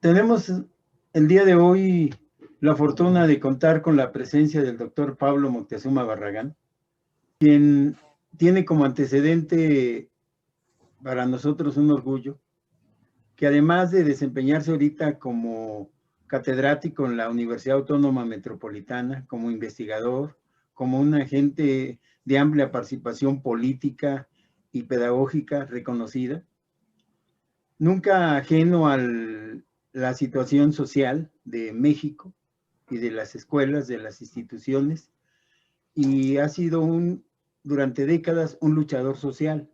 Tenemos el día de hoy la fortuna de contar con la presencia del doctor Pablo Moctezuma Barragán, quien tiene como antecedente para nosotros un orgullo, que además de desempeñarse ahorita como catedrático en la Universidad Autónoma Metropolitana, como investigador, como un agente de amplia participación política y pedagógica reconocida, nunca ajeno a la situación social de México y de las escuelas, de las instituciones, y ha sido durante décadas un luchador social.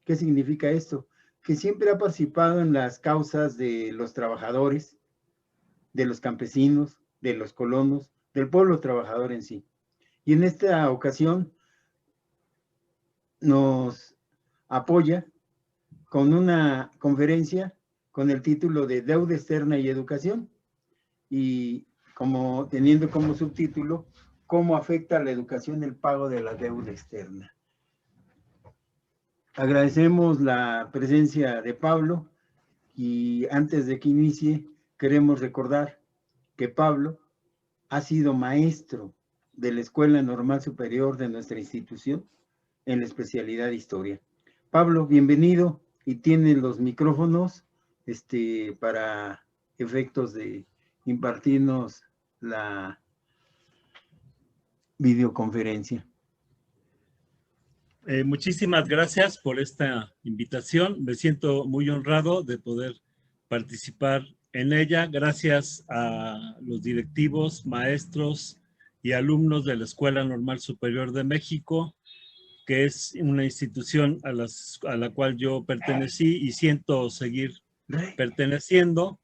¿Qué significa esto? Que siempre ha participado en las causas de los trabajadores, de los campesinos, de los colonos, del pueblo trabajador en sí. Y en esta ocasión nos apoya con una conferencia con el título de Deuda Externa y Educación, y teniendo como subtítulo cómo afecta a la educación el pago de la deuda externa. Agradecemos la presencia de Pablo y antes de que inicie queremos recordar que Pablo ha sido maestro de la Escuela Normal Superior de nuestra institución en la especialidad de Historia. Pablo, bienvenido, y tiene los micrófonos para efectos de impartirnos la videoconferencia. Muchísimas gracias por esta invitación. Me siento muy honrado de poder participar en ella. Gracias a los directivos, maestros y alumnos de la Escuela Normal Superior de México, que es una institución a la cual yo pertenecí y siento seguir perteneciendo.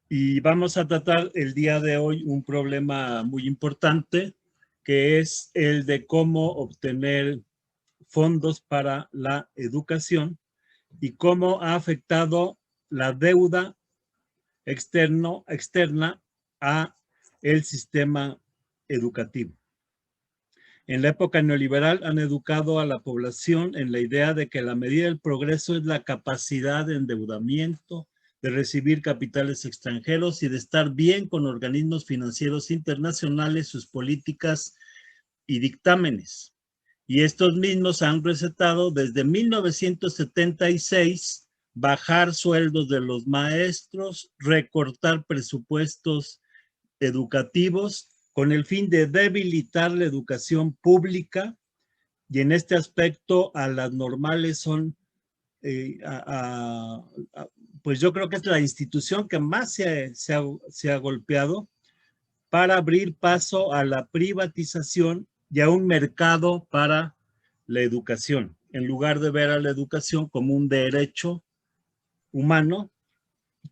Y vamos a tratar el día de hoy un problema muy importante, que es el de cómo obtener fondos para la educación y cómo ha afectado la deuda externa a el sistema educativo. En la época neoliberal han educado a la población en la idea de que la medida del progreso es la capacidad de endeudamiento, de recibir capitales extranjeros y de estar bien con organismos financieros internacionales, sus políticas y dictámenes. Y estos mismos han recetado desde 1976 bajar sueldos de los maestros, recortar presupuestos educativos con el fin de debilitar la educación pública, y en este aspecto a las normales son, pues yo creo que es la institución que más se ha golpeado para abrir paso a la privatización y a un mercado para la educación, en lugar de ver a la educación como un derecho humano,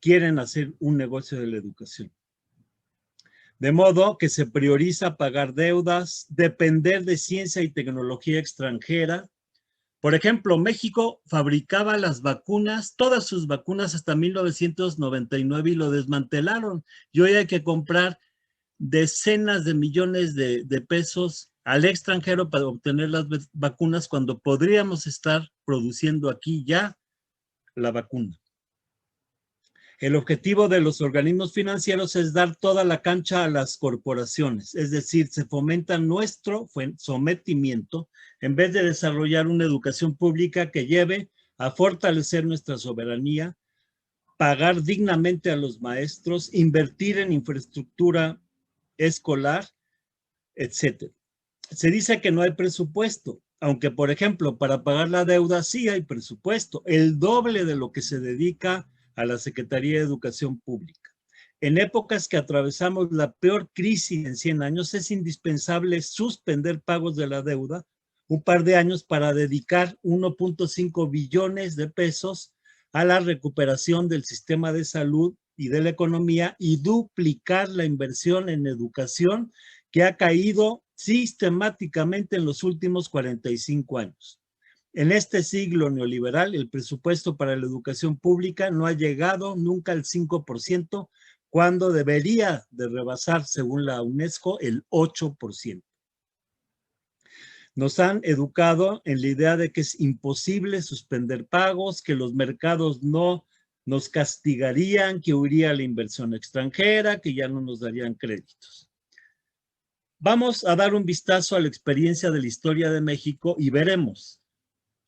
quieren hacer un negocio de la educación. De modo que se prioriza pagar deudas, depender de ciencia y tecnología extranjera. Por ejemplo, México fabricaba las vacunas, todas sus vacunas hasta 1999 y lo desmantelaron. Y hoy hay que comprar decenas de millones de pesos al extranjero para obtener las vacunas cuando podríamos estar produciendo aquí ya la vacuna. El objetivo de los organismos financieros es dar toda la cancha a las corporaciones, es decir, se fomenta nuestro sometimiento en vez de desarrollar una educación pública que lleve a fortalecer nuestra soberanía, pagar dignamente a los maestros, invertir en infraestructura escolar, etc. Se dice que no hay presupuesto, aunque, por ejemplo, para pagar la deuda sí hay presupuesto, el doble de lo que se dedica a la Secretaría de Educación Pública. En épocas que atravesamos la peor crisis en 100 años, es indispensable suspender pagos de la deuda un par de años para dedicar 1.5 billones de pesos a la recuperación del sistema de salud y de la economía y duplicar la inversión en educación que ha caído sistemáticamente en los últimos 45 años. En este siglo neoliberal, el presupuesto para la educación pública no ha llegado nunca al 5%, cuando debería de rebasar, según la UNESCO, el 8%. Nos han educado en la idea de que es imposible suspender pagos, que los mercados no nos castigarían, que huiría la inversión extranjera, que ya no nos darían créditos. Vamos a dar un vistazo a la experiencia de la historia de México y veremos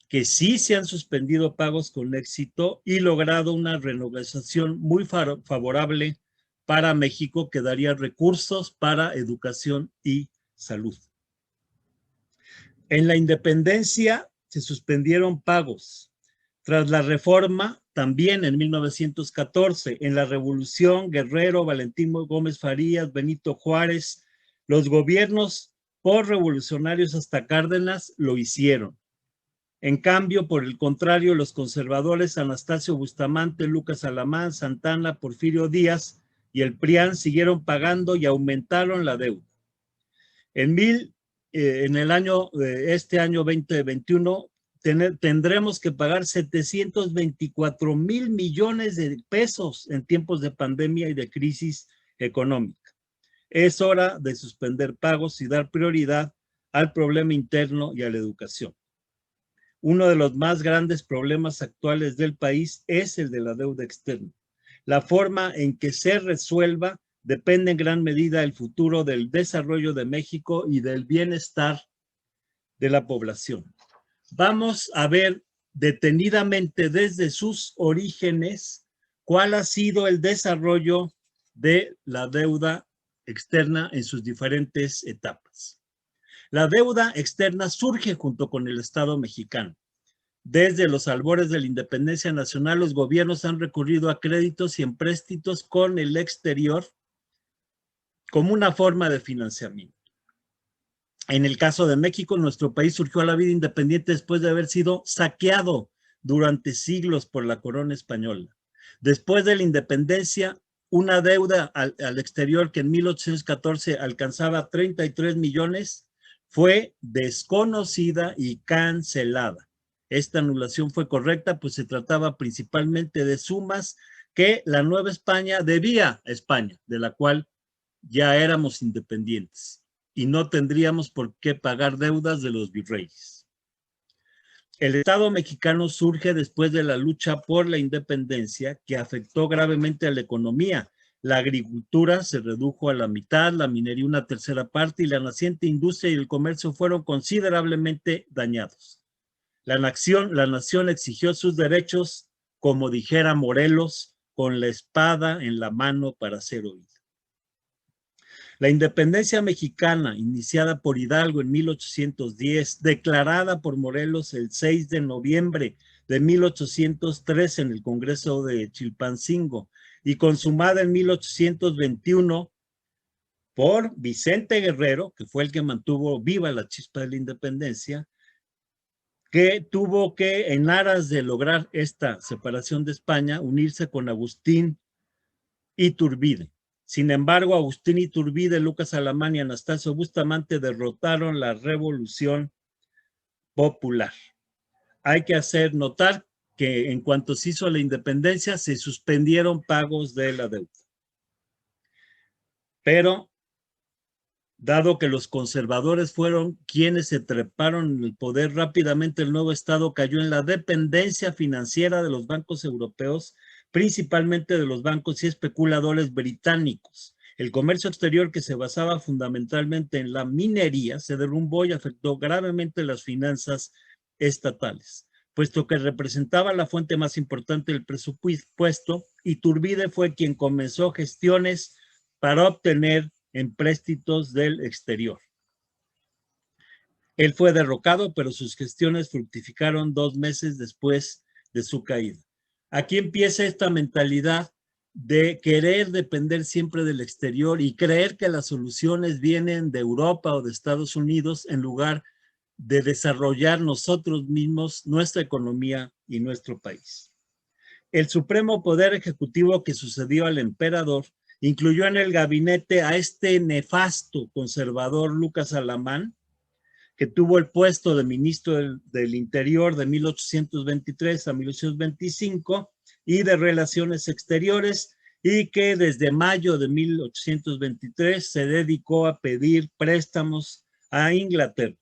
que sí se han suspendido pagos con éxito y logrado una renegociación muy favorable para México que daría recursos para educación y salud. En la independencia se suspendieron pagos. Tras la reforma, también en 1914, en la Revolución, Guerrero, Valentín Gómez Farías, Benito Juárez, los gobiernos postrevolucionarios hasta Cárdenas lo hicieron. En cambio, por el contrario, los conservadores Anastasio Bustamante, Lucas Alamán, Santana, Porfirio Díaz y el PRIAN siguieron pagando y aumentaron la deuda. En el año, este año 2021, tendremos que pagar 724,000 millones de pesos en tiempos de pandemia y de crisis económica. Es hora de suspender pagos y dar prioridad al problema interno y a la educación. Uno de los más grandes problemas actuales del país es el de la deuda externa. La forma en que se resuelva depende en gran medida del futuro del desarrollo de México y del bienestar de la población. Vamos a ver detenidamente desde sus orígenes cuál ha sido el desarrollo de la deuda externa en sus diferentes etapas. La deuda externa surge junto con el Estado mexicano. Desde los albores de la independencia nacional, los gobiernos han recurrido a créditos y empréstitos con el exterior como una forma de financiamiento. En el caso de México, nuestro país surgió a la vida independiente después de haber sido saqueado durante siglos por la corona española. Después de la independencia, una deuda al exterior que en 1814 alcanzaba 33 millones fue desconocida y cancelada. Esta anulación fue correcta, pues se trataba principalmente de sumas que la Nueva España debía a España, de la cual ya éramos independientes y no tendríamos por qué pagar deudas de los virreyes. El Estado mexicano surge después de la lucha por la independencia que afectó gravemente a la economía. La agricultura se redujo a la mitad, la minería una tercera parte y la naciente industria y el comercio fueron considerablemente dañados. La nación exigió sus derechos, como dijera Morelos, con la espada en la mano para ser oída. La independencia mexicana, iniciada por Hidalgo en 1810, declarada por Morelos el 6 de noviembre de 1813 en el Congreso de Chilpancingo y consumada en 1821 por Vicente Guerrero, que fue el que mantuvo viva la chispa de la independencia, que tuvo que, en aras de lograr esta separación de España, unirse con Agustín Iturbide. Sin embargo, Agustín Iturbide, Lucas Alamán y Anastasio Bustamante derrotaron la Revolución Popular. Hay que hacer notar que en cuanto se hizo la independencia, se suspendieron pagos de la deuda. Pero, dado que los conservadores fueron quienes se treparon en el poder, rápidamente el nuevo Estado cayó en la dependencia financiera de los bancos europeos, principalmente de los bancos y especuladores británicos. El comercio exterior, que se basaba fundamentalmente en la minería, se derrumbó y afectó gravemente las finanzas estatales. Puesto que representaba la fuente más importante del presupuesto, Iturbide fue quien comenzó gestiones para obtener empréstitos del exterior. Él fue derrocado, pero sus gestiones fructificaron 2 meses después de su caída. Aquí empieza esta mentalidad de querer depender siempre del exterior y creer que las soluciones vienen de Europa o de Estados Unidos en lugar de desarrollar nosotros mismos nuestra economía y nuestro país. El supremo poder ejecutivo que sucedió al emperador incluyó en el gabinete a este nefasto conservador Lucas Alamán, que tuvo el puesto de ministro del Interior de 1823 a 1825 y de Relaciones Exteriores, y que desde mayo de 1823 se dedicó a pedir préstamos a Inglaterra.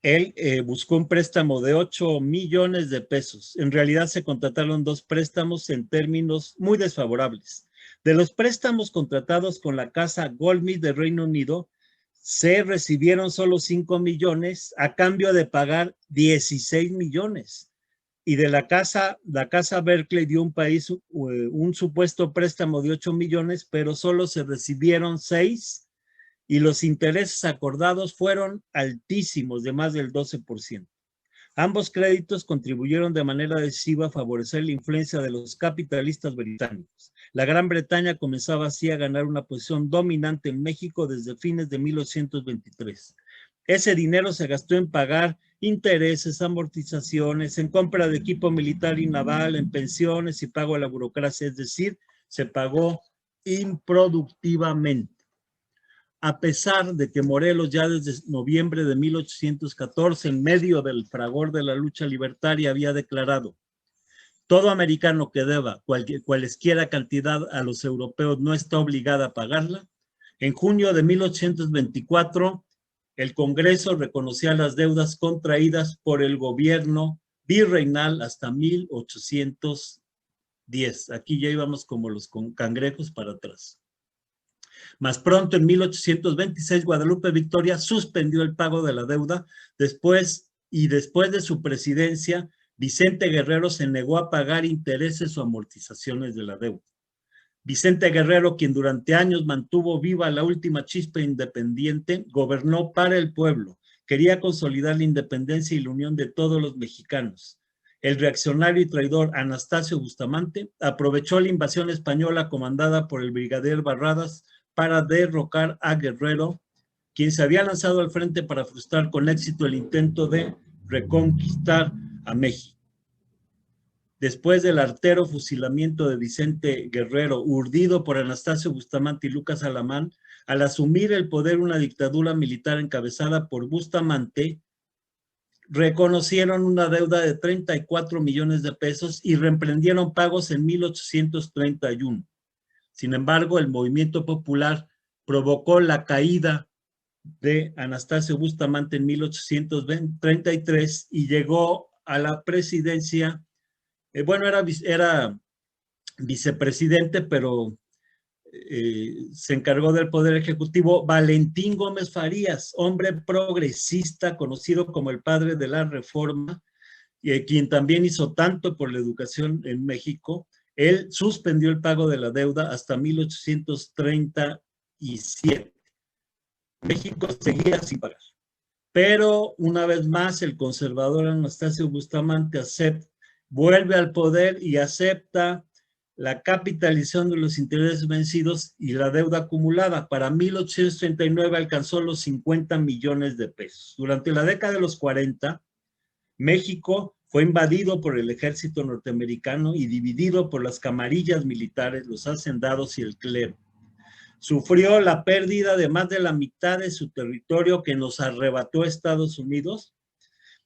Él buscó un préstamo de 8 millones de pesos. En realidad se contrataron 2 préstamos en términos muy desfavorables. De los préstamos contratados con la casa Goldsmith de Reino Unido, se recibieron solo 5 millones a cambio de pagar 16 millones. Y de la casa Berkeley dio un supuesto préstamo de 8 millones, pero solo se recibieron 6 y los intereses acordados fueron altísimos, de más del 12%. Ambos créditos contribuyeron de manera decisiva a favorecer la influencia de los capitalistas británicos. La Gran Bretaña comenzaba así a ganar una posición dominante en México desde fines de 1823. Ese dinero se gastó en pagar intereses, amortizaciones, en compra de equipo militar y naval, en pensiones y pago a la burocracia, es decir, se pagó improductivamente. A pesar de que Morelos ya desde noviembre de 1814, en medio del fragor de la lucha libertaria, había declarado: todo americano que deba cualesquiera cantidad a los europeos no está obligado a pagarla. En junio de 1824, el Congreso reconocía las deudas contraídas por el gobierno virreinal hasta 1810. Aquí ya íbamos como los cangrejos para atrás. Más pronto, en 1826, Guadalupe Victoria suspendió el pago de la deuda. Después de su presidencia, Vicente Guerrero se negó a pagar intereses o amortizaciones de la deuda. Vicente Guerrero, quien durante años mantuvo viva la última chispa independiente, gobernó para el pueblo. Quería consolidar la independencia y la unión de todos los mexicanos. El reaccionario y traidor Anastasio Bustamante aprovechó la invasión española comandada por el brigadier Barradas para derrocar a Guerrero, quien se había lanzado al frente para frustrar con éxito el intento de reconquistar a México. Después del artero fusilamiento de Vicente Guerrero, urdido por Anastasio Bustamante y Lucas Alamán, al asumir el poder una dictadura militar encabezada por Bustamante, reconocieron una deuda de 34 millones de pesos y reemprendieron pagos en 1831. Sin embargo, el movimiento popular provocó la caída de Anastasio Bustamante en 1833 y llegó a la presidencia. Era vicepresidente, pero se encargó del Poder Ejecutivo Valentín Gómez Farías, hombre progresista, conocido como el padre de la Reforma, quien también hizo tanto por la educación en México. Él suspendió el pago de la deuda hasta 1837. México seguía sin pagar. Pero una vez más, el conservador Anastasio Bustamante vuelve al poder y acepta la capitalización de los intereses vencidos y la deuda acumulada. Para 1839 alcanzó los 50 millones de pesos. Durante la década de los 40, México fue invadido por el ejército norteamericano y dividido por las camarillas militares, los hacendados y el clero. Sufrió la pérdida de más de la mitad de su territorio que nos arrebató Estados Unidos,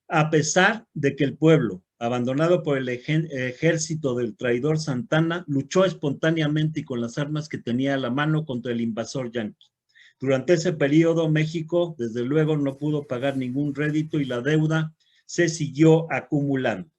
a pesar de que el pueblo, abandonado por el ejército del traidor Santana, luchó espontáneamente y con las armas que tenía a la mano contra el invasor yanqui. Durante ese periodo, México, desde luego, no pudo pagar ningún rédito y la deuda se siguió acumulando.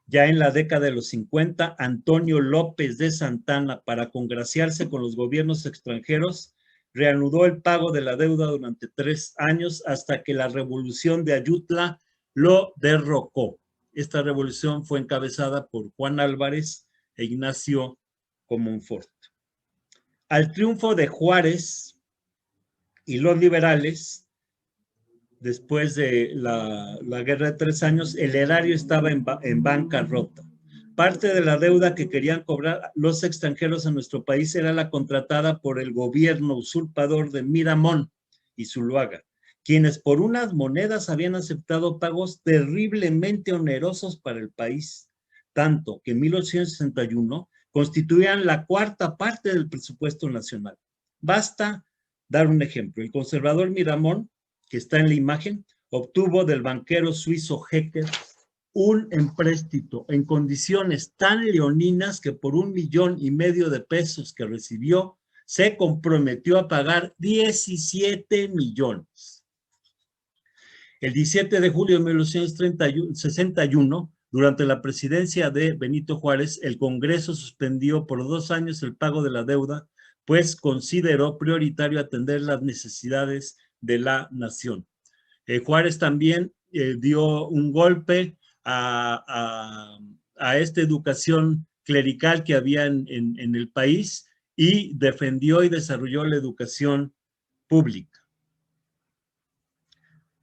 Ya en la década de los 50, Antonio López de Santana, para congraciarse con los gobiernos extranjeros, reanudó el pago de la deuda durante 3 años hasta que la revolución de Ayutla lo derrocó. Esta revolución fue encabezada por Juan Álvarez e Ignacio Comonfort. Al triunfo de Juárez y los liberales, después de la guerra de 3 años, el erario estaba en bancarrota. Parte de la deuda que querían cobrar los extranjeros a nuestro país era la contratada por el gobierno usurpador de Miramón y Zuluaga, quienes por unas monedas habían aceptado pagos terriblemente onerosos para el país, tanto que en 1861 constituían la 4ª parte del presupuesto nacional. Basta dar un ejemplo. El conservador Miramón, que está en la imagen, obtuvo del banquero suizo Hecker un empréstito en condiciones tan leoninas que por $1,5 millones de pesos que recibió, se comprometió a pagar 17 millones. El 17 de julio de 1961, durante la presidencia de Benito Juárez, el Congreso suspendió por 2 años el pago de la deuda, pues consideró prioritario atender las necesidades de la nación. Juárez también dio un golpe a esta educación clerical que había en el país y defendió y desarrolló la educación pública.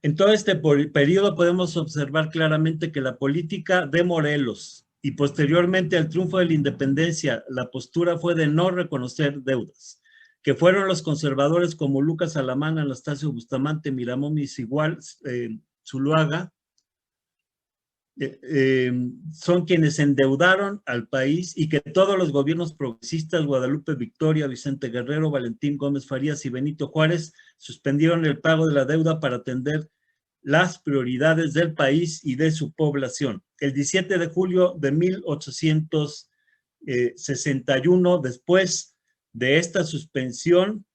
En todo este periodo podemos observar claramente que la política de Morelos y posteriormente al triunfo de la independencia, la postura fue de no reconocer deudas, que fueron los conservadores como Lucas Alamán, Anastasio Bustamante, Miramón y Zuluaga, son quienes endeudaron al país y que todos los gobiernos progresistas, Guadalupe Victoria, Vicente Guerrero, Valentín Gómez Farías y Benito Juárez, suspendieron el pago de la deuda para atender las prioridades del país y de su población. El 17 de julio de 1861, después de esta suspensión,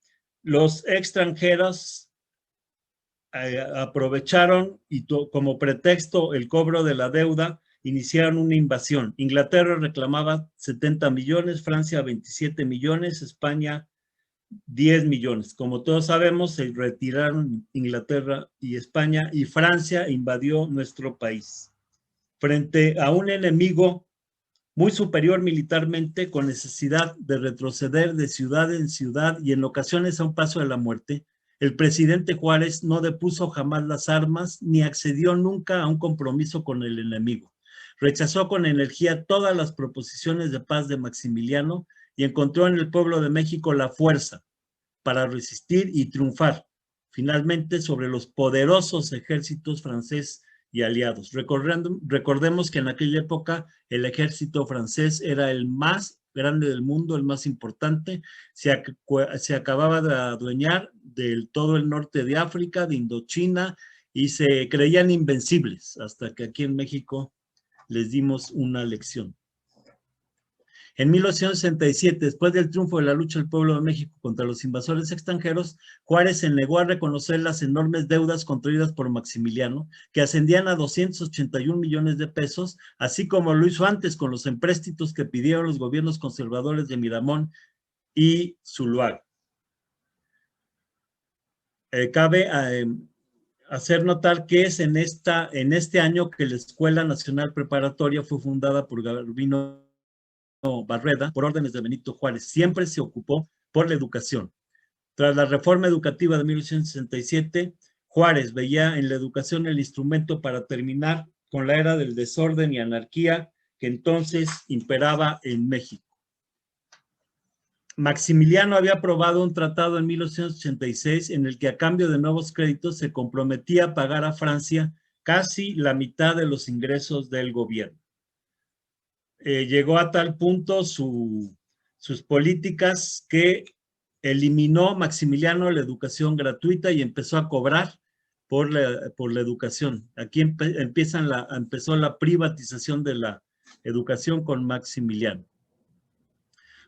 los extranjeros aprovecharon y como pretexto el cobro de la deuda, iniciaron una invasión. Inglaterra reclamaba 70 millones, Francia 27 millones, España 10 millones. Como todos sabemos, se retiraron Inglaterra y España y Francia invadió nuestro país. Frente a un enemigo muy superior militarmente, con necesidad de retroceder de ciudad en ciudad y en ocasiones a un paso de la muerte, el presidente Juárez no depuso jamás las armas ni accedió nunca a un compromiso con el enemigo. Rechazó con energía todas las proposiciones de paz de Maximiliano y encontró en el pueblo de México la fuerza para resistir y triunfar finalmente sobre los poderosos ejércitos francés y aliados. Recordemos que en aquella época el ejército francés era el más grande del mundo, el más importante, se acababa de adueñar de todo el norte de África, de Indochina, y se creían invencibles, hasta que aquí en México les dimos una lección. En 1867, después del triunfo de la lucha del pueblo de México contra los invasores extranjeros, Juárez se negó a reconocer las enormes deudas contraídas por Maximiliano, que ascendían a 281 millones de pesos, así como lo hizo antes con los empréstitos que pidieron los gobiernos conservadores de Miramón y Zuluaga. Cabe hacer notar que es en este año que la Escuela Nacional Preparatoria fue fundada por Garbino Barreda, por órdenes de Benito Juárez. Siempre se ocupó por la educación. Tras la reforma educativa de 1867, Juárez veía en la educación el instrumento para terminar con la era del desorden y anarquía que entonces imperaba en México. Maximiliano había aprobado un tratado en 1886 en el que a cambio de nuevos créditos se comprometía a pagar a Francia casi la mitad de los ingresos del gobierno. Llegó a tal punto sus políticas que eliminó Maximiliano la educación gratuita y empezó a cobrar por la educación. Aquí empezó la privatización de la educación con Maximiliano.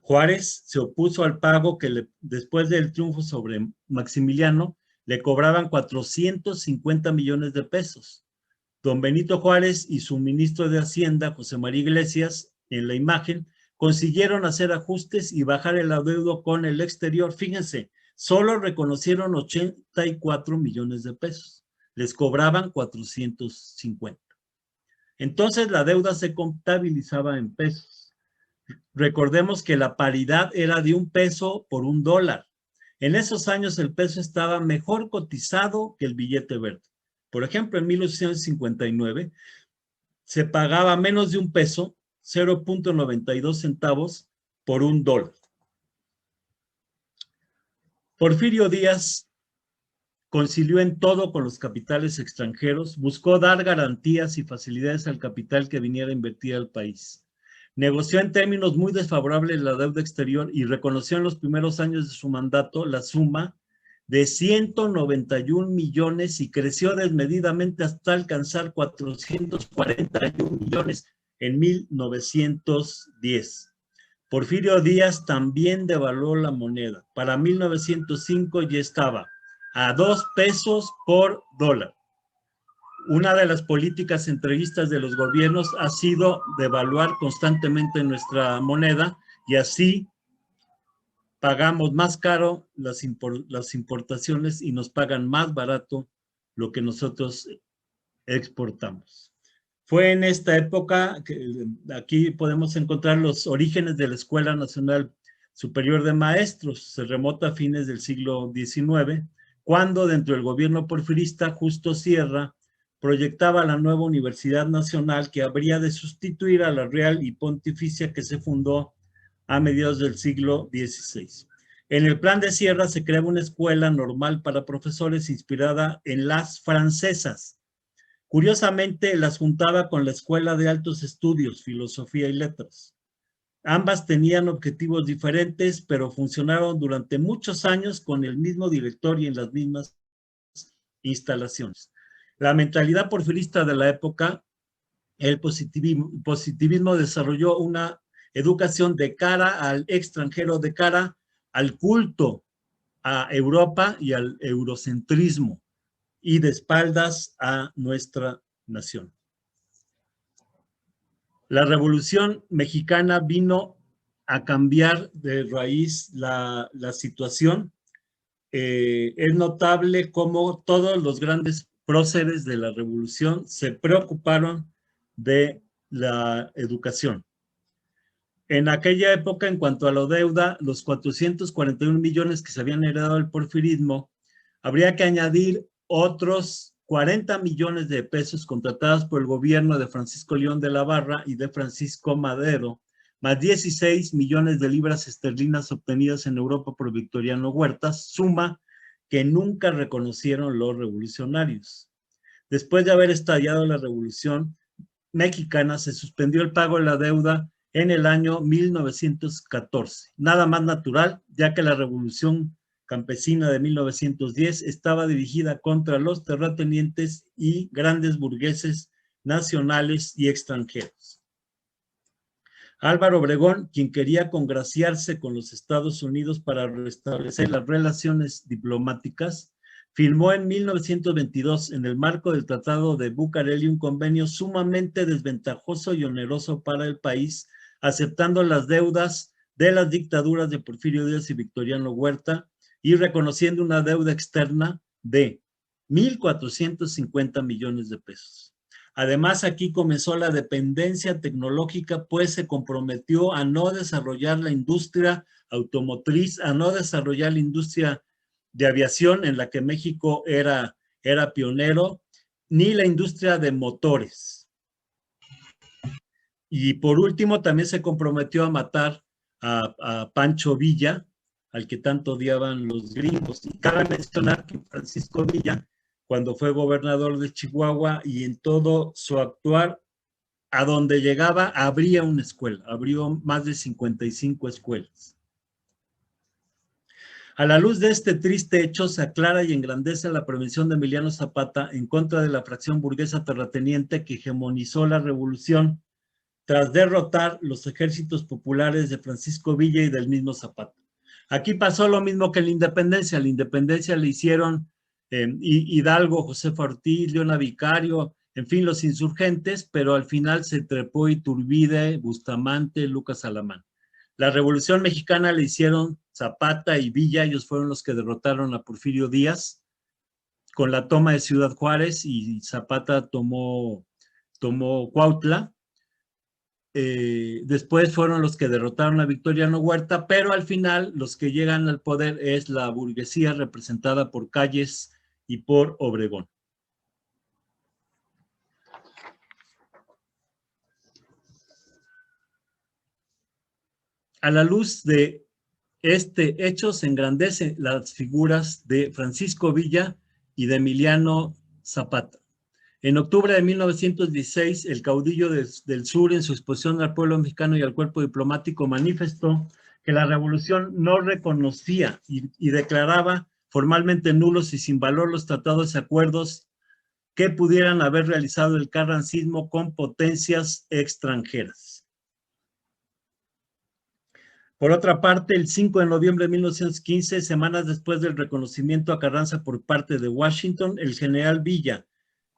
Juárez se opuso al pago que después del triunfo sobre Maximiliano le cobraban 450 millones de pesos. Don Benito Juárez y su ministro de Hacienda, José María Iglesias, en la imagen, consiguieron hacer ajustes y bajar el adeudo con el exterior. Fíjense, solo reconocieron 84 millones de pesos. Les cobraban 450. Entonces la deuda se contabilizaba en pesos. Recordemos que la paridad era de 1 peso por $1. En esos años el peso estaba mejor cotizado que el billete verde. Por ejemplo, en 1859 se pagaba menos de 1 peso, 0.92 centavos por $1. Porfirio Díaz concilió en todo con los capitales extranjeros, buscó dar garantías y facilidades al capital que viniera a invertir al país. Negoció en términos muy desfavorables la deuda exterior y reconoció en los primeros años de su mandato la suma de 191 millones y creció desmedidamente hasta alcanzar 441 millones en 1910. Porfirio Díaz también devaluó la moneda. Para 1905 ya estaba a 2 pesos por $1. Una de las políticas centralistas de los gobiernos ha sido devaluar constantemente nuestra moneda y así pagamos más caro las importaciones y nos pagan más barato lo que nosotros exportamos. Fue en esta época que aquí podemos encontrar los orígenes de la Escuela Nacional Superior de Maestros. Se remota a fines del siglo XIX, cuando dentro del gobierno porfirista Justo Sierra proyectaba la nueva Universidad Nacional que habría de sustituir a la Real y Pontificia que se fundó a mediados del siglo XVI. En el plan de Sierra se creaba una escuela normal para profesores inspirada en las francesas. Curiosamente, las juntaba con la Escuela de Altos Estudios, Filosofía y Letras. Ambas tenían objetivos diferentes, pero funcionaron durante muchos años con el mismo director y en las mismas instalaciones. La mentalidad porfirista de la época, el positivismo desarrolló una educación de cara al extranjero, de cara al culto a Europa y al eurocentrismo, y de espaldas a nuestra nación. La Revolución Mexicana vino a cambiar de raíz la situación. Es notable cómo todos los grandes próceres de la Revolución se preocuparon de la educación. En aquella época, en cuanto a la deuda, los 441 millones que se habían heredado del porfirismo, habría que añadir otros 40 millones de pesos contratados por el gobierno de Francisco León de la Barra y de Francisco Madero, más 16 millones de libras esterlinas obtenidas en Europa por Victoriano Huertas, suma que nunca reconocieron los revolucionarios. Después de haber estallado la Revolución Mexicana, se suspendió el pago de la deuda en el año 1914. Nada más natural, ya que la Revolución Campesina de 1910 estaba dirigida contra los terratenientes y grandes burgueses nacionales y extranjeros. Álvaro Obregón, quien quería congraciarse con los Estados Unidos para restablecer las relaciones diplomáticas, firmó en 1922, en el marco del Tratado de Bucareli, un convenio sumamente desventajoso y oneroso para el país, aceptando las deudas de las dictaduras de Porfirio Díaz y Victoriano Huerta y reconociendo una deuda externa de 1,450 millones de pesos. Además, aquí comenzó la dependencia tecnológica, pues se comprometió a no desarrollar la industria automotriz, a no desarrollar la industria de aviación, en la que México era pionero, ni la industria de motores. Y por último, también se comprometió a matar a Pancho Villa, al que tanto odiaban los gringos. Y cabe mencionar que Francisco Villa, cuando fue gobernador de Chihuahua y en todo su actuar, a donde llegaba, abría una escuela, abrió más de 55 escuelas. A la luz de este triste hecho, se aclara y engrandece la prevención de Emiliano Zapata en contra de la fracción burguesa terrateniente que hegemonizó la revolución tras derrotar los ejércitos populares de Francisco Villa y del mismo Zapata. Aquí pasó lo mismo que en la independencia. La independencia le hicieron Hidalgo, Josefa Ortiz, Leona Vicario, en fin, los insurgentes, pero al final se trepó Iturbide, Bustamante, Lucas Alamán. La Revolución Mexicana le hicieron Zapata y Villa, ellos fueron los que derrotaron a Porfirio Díaz con la toma de Ciudad Juárez, y Zapata tomó Cuautla. Después fueron los que derrotaron a Victoriano Huerta, pero al final los que llegan al poder es la burguesía representada por Calles y por Obregón. A la luz de este hecho se engrandecen las figuras de Francisco Villa y de Emiliano Zapata. En octubre de 1916, el caudillo del sur, en su exposición al pueblo mexicano y al cuerpo diplomático, manifestó que la revolución no reconocía y declaraba formalmente nulos y sin valor los tratados y acuerdos que pudieran haber realizado el carrancismo con potencias extranjeras. Por otra parte, el 5 de noviembre de 1915, semanas después del reconocimiento a Carranza por parte de Washington, el general Villa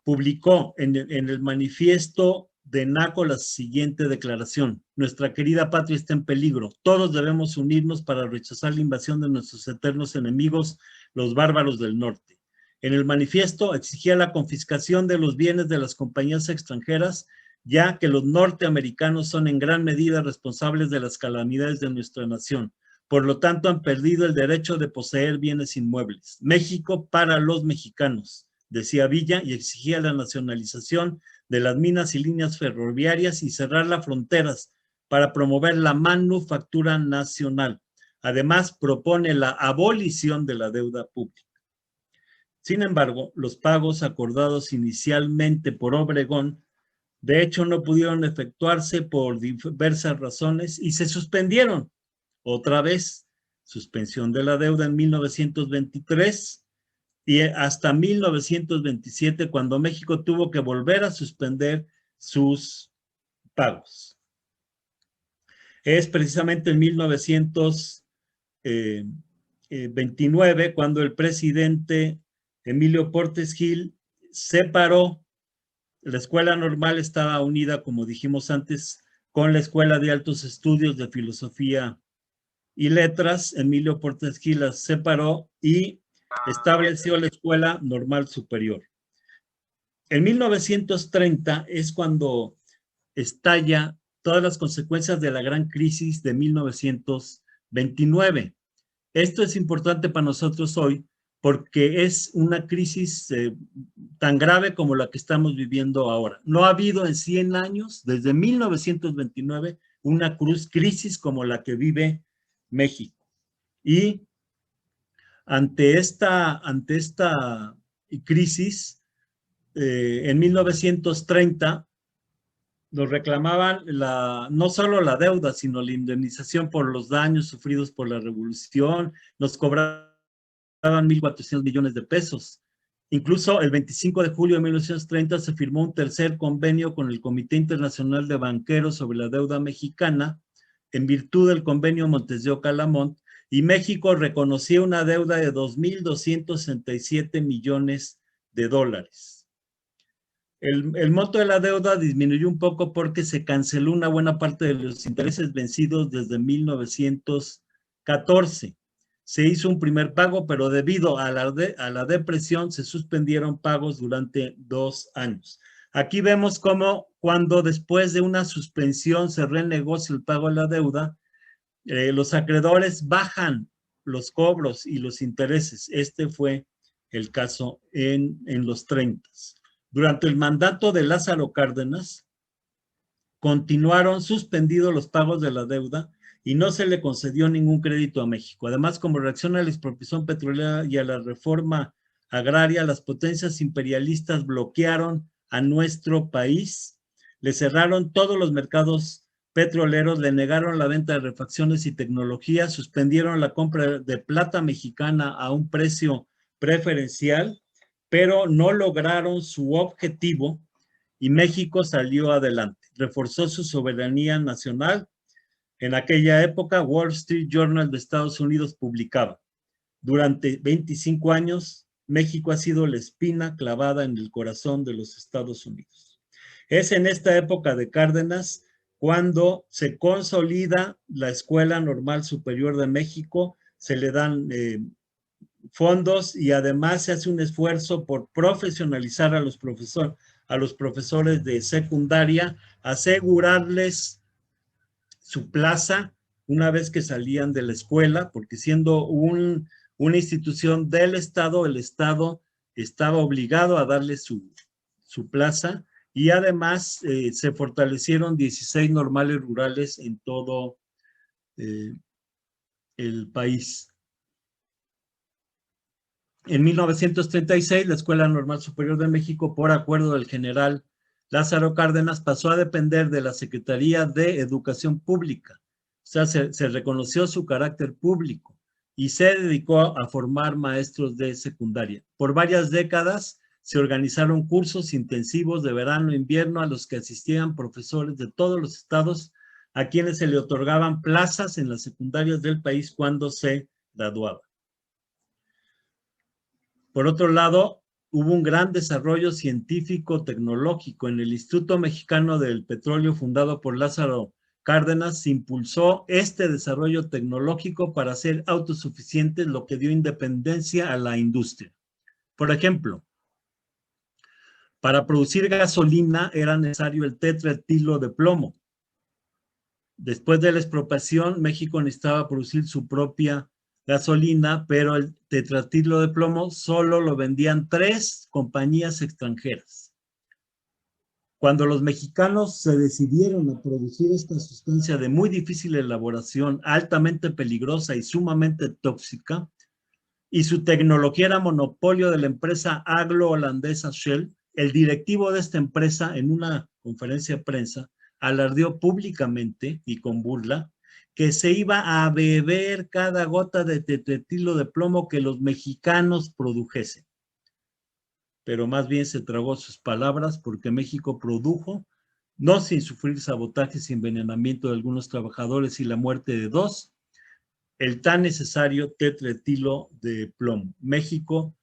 publicó en el manifiesto de NACO la siguiente declaración: nuestra querida patria está en peligro, todos debemos unirnos para rechazar la invasión de nuestros eternos enemigos, los bárbaros del norte. En el manifiesto exigía la confiscación de los bienes de las compañías extranjeras, ya que los norteamericanos son en gran medida responsables de las calamidades de nuestra nación. Por lo tanto, han perdido el derecho de poseer bienes inmuebles. México para los mexicanos, decía Villa, y exigía la nacionalización de las minas y líneas ferroviarias y cerrar las fronteras para promover la manufactura nacional. Además, propone la abolición de la deuda pública. Sin embargo, los pagos acordados inicialmente por Obregón, de hecho, no pudieron efectuarse por diversas razones y se suspendieron. Otra vez, suspensión de la deuda en 1923 y hasta 1927, cuando México tuvo que volver a suspender sus pagos. Es precisamente en 1929 cuando el presidente Emilio Portes Gil separó. La escuela normal estaba unida, como dijimos antes, con la Escuela de Altos Estudios de Filosofía y Letras. Emilio Portes Gil las separó y estableció la Escuela Normal Superior. En 1930 es cuando estalla todas las consecuencias de la gran crisis de 1929. Esto es importante para nosotros hoy porque es una crisis tan grave como la que estamos viviendo ahora. No ha habido en 100 años, desde 1929, una crisis como la que vive México. Y ante esta crisis, en 1930, nos reclamaban no solo la deuda, sino la indemnización por los daños sufridos por la revolución, nos cobraban 1.400 millones de pesos. Incluso el 25 de julio de 1930 se firmó un tercer convenio con el Comité Internacional de Banqueros sobre la deuda mexicana, en virtud del convenio Montes de Oca-Lamont, y México reconocía una deuda de 2.267 millones de dólares. El monto de la deuda disminuyó un poco porque se canceló una buena parte de los intereses vencidos desde 1914. Se hizo un primer pago, pero debido a la depresión se suspendieron pagos durante 2 años. Aquí vemos cómo cuando después de una suspensión se renegocia el pago de la deuda, los acreedores bajan los cobros y los intereses. Este fue el caso en los 30. Durante el mandato de Lázaro Cárdenas, continuaron suspendidos los pagos de la deuda y no se le concedió ningún crédito a México. Además, como reacción a la expropiación petrolera y a la reforma agraria, las potencias imperialistas bloquearon a nuestro país, le cerraron todos los mercados petroleros, le negaron la venta de refacciones y tecnología, suspendieron la compra de plata mexicana a un precio preferencial, pero no lograron su objetivo y México salió adelante. Reforzó su soberanía nacional. En aquella época, Wall Street Journal de Estados Unidos publicaba: durante 25 años, México ha sido la espina clavada en el corazón de los Estados Unidos. Es en esta época de Cárdenas cuando se consolida la Escuela Normal Superior de México, se le dan fondos y además se hace un esfuerzo por profesionalizar a los profesores de secundaria, asegurarles su plaza una vez que salían de la escuela, porque siendo una institución del Estado, el Estado estaba obligado a darle su plaza, y además se fortalecieron 16 normales rurales en todo el país. En 1936, la Escuela Normal Superior de México, por acuerdo del general Lázaro Cárdenas, pasó a depender de la Secretaría de Educación Pública. O sea, se reconoció su carácter público y se dedicó a formar maestros de secundaria. Por varias décadas se organizaron cursos intensivos de verano e invierno a los que asistían profesores de todos los estados, a quienes se le otorgaban plazas en las secundarias del país cuando se graduaban. Por otro lado, hubo un gran desarrollo científico-tecnológico. En el Instituto Mexicano del Petróleo, fundado por Lázaro Cárdenas, se impulsó este desarrollo tecnológico para ser autosuficientes, lo que dio independencia a la industria. Por ejemplo, para producir gasolina era necesario el tetraetilo de plomo. Después de la expropiación, México necesitaba producir su propia gasolina, pero el tetraetilo de plomo solo lo vendían 3 compañías extranjeras. Cuando los mexicanos se decidieron a producir esta sustancia de muy difícil elaboración, altamente peligrosa y sumamente tóxica, y su tecnología era monopolio de la empresa anglo-holandesa Shell, el directivo de esta empresa, en una conferencia de prensa, alardeó públicamente y con burla que se iba a beber cada gota de tetraetilo de plomo que los mexicanos produjesen. Pero más bien se tragó sus palabras, porque México produjo, no sin sufrir sabotajes y envenenamiento de algunos trabajadores y la muerte de 2, el tan necesario tetraetilo de plomo. México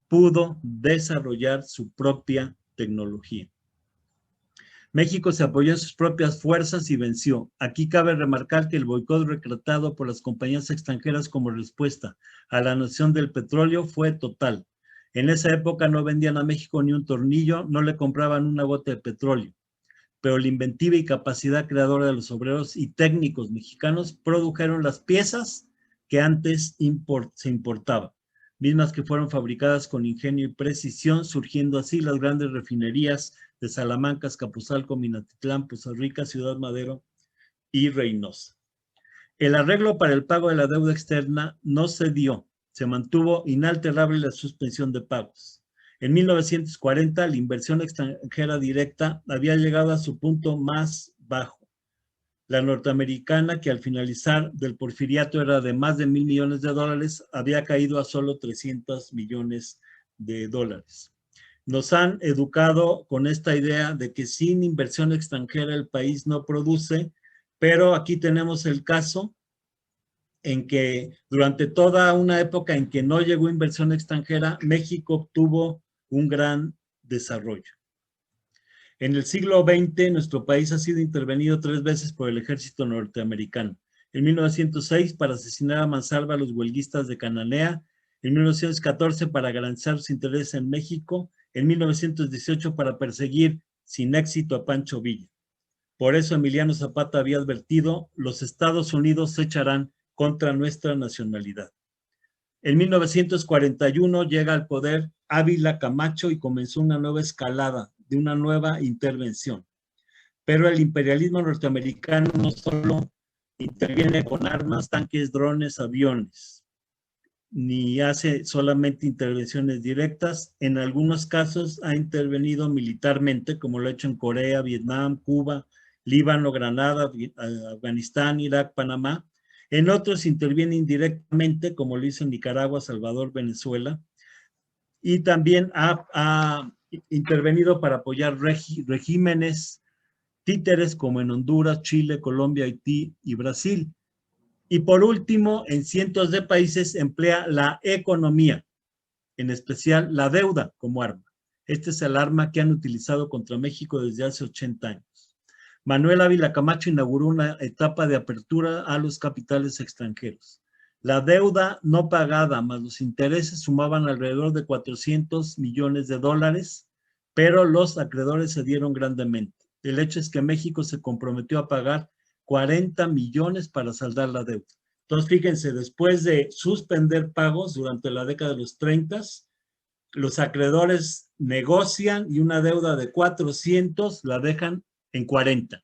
pudo desarrollar su propia tecnología. México se apoyó en sus propias fuerzas y venció. Aquí cabe remarcar que el boicot reclatado por las compañías extranjeras como respuesta a la nación del petróleo fue total. En esa época no vendían a México ni un tornillo, no le compraban una gota de petróleo, pero la inventiva y capacidad creadora de los obreros y técnicos mexicanos produjeron las piezas que antes se importaban, mismas que fueron fabricadas con ingenio y precisión, surgiendo así las grandes refinerías de Salamanca, Azcapotzalco, Minatitlán, Poza Rica, Ciudad Madero y Reynosa. El arreglo para el pago de la deuda externa no se dio, se mantuvo inalterable la suspensión de pagos. En 1940, la inversión extranjera directa había llegado a su punto más bajo. La norteamericana, que al finalizar del porfiriato era de más de $1,000 millones, había caído a solo $300 millones. Nos han educado con esta idea de que sin inversión extranjera el país no produce, pero aquí tenemos el caso en que durante toda una época en que no llegó inversión extranjera, México obtuvo un gran desarrollo. En el siglo XX, nuestro país ha sido intervenido 3 veces por el ejército norteamericano. En 1906, para asesinar a mansalva a los huelguistas de Cananea. En 1914, para garantizar sus intereses en México. En 1918, para perseguir sin éxito a Pancho Villa. Por eso Emiliano Zapata había advertido: los Estados Unidos se echarán contra nuestra nacionalidad. En 1941 llega al poder Ávila Camacho y comenzó una nueva escalada de una nueva intervención. Pero el imperialismo norteamericano no solo interviene con armas, tanques, drones, aviones, ni hace solamente intervenciones directas. En algunos casos ha intervenido militarmente, como lo ha hecho en Corea, Vietnam, Cuba, Líbano, Granada, Afganistán, Irak, Panamá. En otros interviene indirectamente, como lo hizo en Nicaragua, Salvador, Venezuela. Y también ha intervenido para apoyar regímenes títeres como en Honduras, Chile, Colombia, Haití y Brasil. Y por último, en cientos de países emplea la economía, en especial la deuda, como arma. Este es el arma que han utilizado contra México desde hace 80 años. Manuel Ávila Camacho inauguró una etapa de apertura a los capitales extranjeros. La deuda no pagada más los intereses sumaban alrededor de $400 millones, pero los acreedores cedieron grandemente. El hecho es que México se comprometió a pagar 40 millones para saldar la deuda. Entonces, fíjense, después de suspender pagos durante la década de los 30, los acreedores negocian y una deuda de 400 la dejan en 40.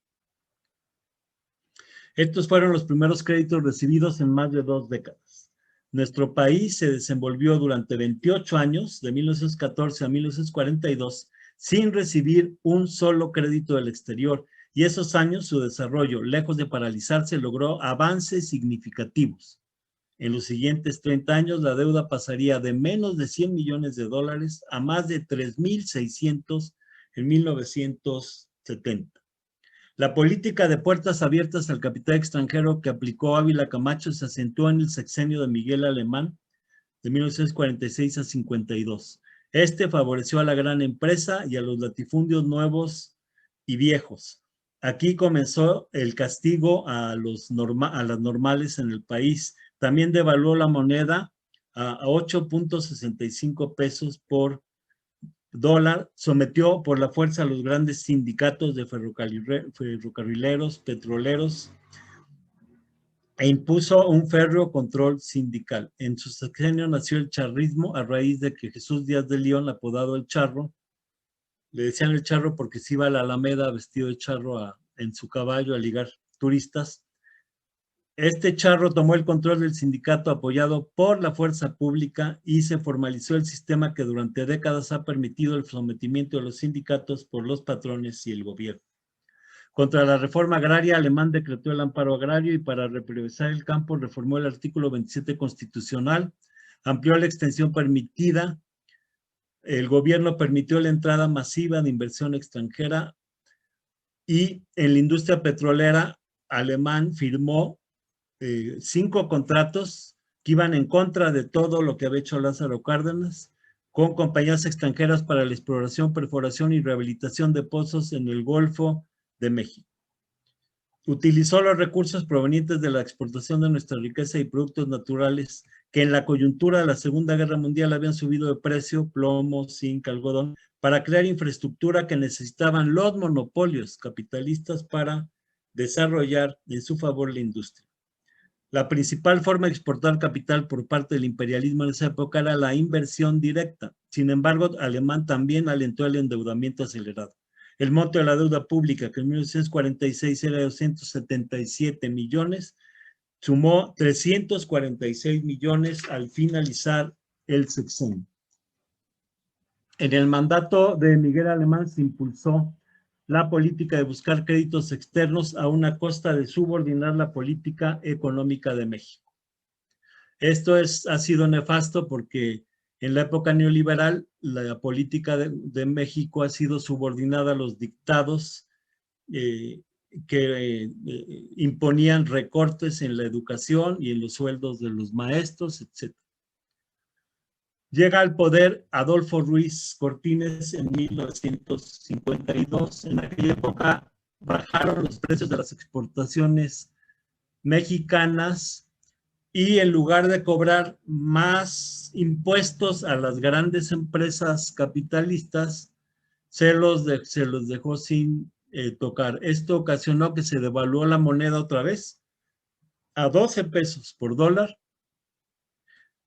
Estos fueron los primeros créditos recibidos en más de 2 décadas. Nuestro país se desenvolvió durante 28 años, de 1914 a 1942, sin recibir un solo crédito del exterior, y esos años su desarrollo, lejos de paralizarse, logró avances significativos. En los siguientes 30 años, la deuda pasaría de menos de $100 millones a más de 3,600 en 1970. La política de puertas abiertas al capital extranjero que aplicó Ávila Camacho se acentuó en el sexenio de Miguel Alemán, de 1946 a 52. Este favoreció a la gran empresa y a los latifundios nuevos y viejos. Aquí comenzó el castigo a las normales en el país. También devaluó la moneda a 8.65 pesos por dólar, sometió por la fuerza a los grandes sindicatos de ferrocarrileros, petroleros, e impuso un férreo control sindical. En su sexenio nació el charrismo a raíz de que Jesús Díaz de León, apodado el Charro, le decían el Charro porque se iba a la Alameda vestido de charro en su caballo a ligar turistas. Este Charro tomó el control del sindicato apoyado por la fuerza pública y se formalizó el sistema que durante décadas ha permitido el sometimiento de los sindicatos por los patrones y el gobierno. Contra la reforma agraria, Alemán decretó el amparo agrario y para repriorizar el campo reformó el artículo 27 constitucional, amplió la extensión permitida, el gobierno permitió la entrada masiva de inversión extranjera y en la industria petrolera, Alemán firmó 5 contratos que iban en contra de todo lo que había hecho Lázaro Cárdenas, con compañías extranjeras para la exploración, perforación y rehabilitación de pozos en el Golfo de México. Utilizó los recursos provenientes de la exportación de nuestra riqueza y productos naturales que en la coyuntura de la Segunda Guerra Mundial habían subido de precio, plomo, zinc, algodón, para crear infraestructura que necesitaban los monopolios capitalistas para desarrollar en su favor la industria. La principal forma de exportar capital por parte del imperialismo en esa época era la inversión directa. Sin embargo, Alemán también alentó el endeudamiento acelerado. El monto de la deuda pública, que en 1946 era de 277 millones, sumó 346 millones al finalizar el sexenio. En el mandato de Miguel Alemán se impulsó la política de buscar créditos externos a una costa de subordinar la política económica de México. Esto ha sido nefasto porque en la época neoliberal la política de México ha sido subordinada a los dictados que imponían recortes en la educación y en los sueldos de los maestros, etc. Llega al poder Adolfo Ruiz Cortines en 1952. En aquella época bajaron los precios de las exportaciones mexicanas y en lugar de cobrar más impuestos a las grandes empresas capitalistas, se los dejó sin tocar. Esto ocasionó que se devaluó la moneda otra vez a 12 pesos por dólar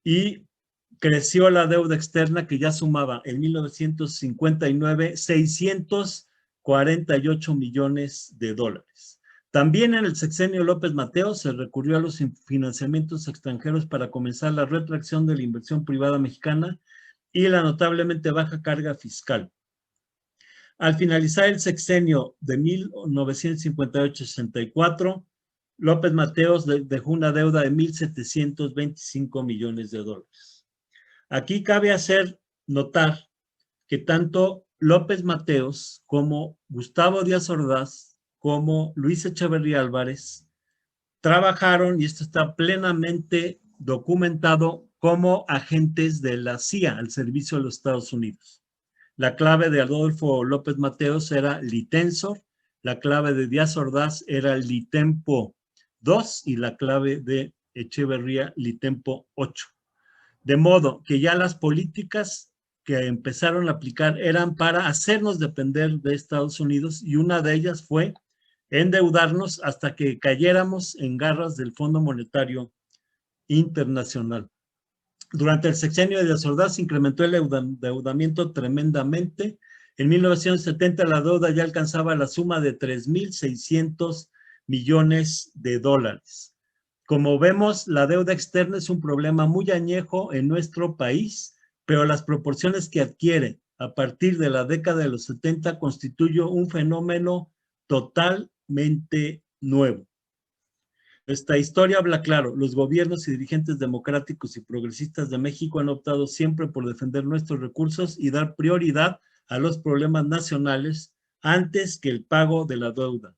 y creció la deuda externa que ya sumaba en 1959 648 millones de dólares. También en el sexenio López Mateos se recurrió a los financiamientos extranjeros para comenzar la retracción de la inversión privada mexicana y la notablemente baja carga fiscal. Al finalizar el sexenio de 1958-64, López Mateos dejó una deuda de 1.725 millones de dólares. Aquí cabe hacer notar que tanto López Mateos como Gustavo Díaz Ordaz como Luis Echeverría Álvarez trabajaron, y esto está plenamente documentado, como agentes de la CIA al servicio de los Estados Unidos. La clave de Adolfo López Mateos era Litensor, la clave de Díaz Ordaz era Litempo 2 y la clave de Echeverría Litempo 8. De modo que ya las políticas que empezaron a aplicar eran para hacernos depender de Estados Unidos y una de ellas fue endeudarnos hasta que cayéramos en garras del Fondo Monetario Internacional. Durante el sexenio de Díaz Ordaz se incrementó el endeudamiento tremendamente. En 1970 la deuda ya alcanzaba la suma de 3.600 millones de dólares. Como vemos, la deuda externa es un problema muy añejo en nuestro país, pero las proporciones que adquiere a partir de la década de los 70 constituye un fenómeno totalmente nuevo. Esta historia habla claro, los gobiernos y dirigentes democráticos y progresistas de México han optado siempre por defender nuestros recursos y dar prioridad a los problemas nacionales antes que el pago de la deuda.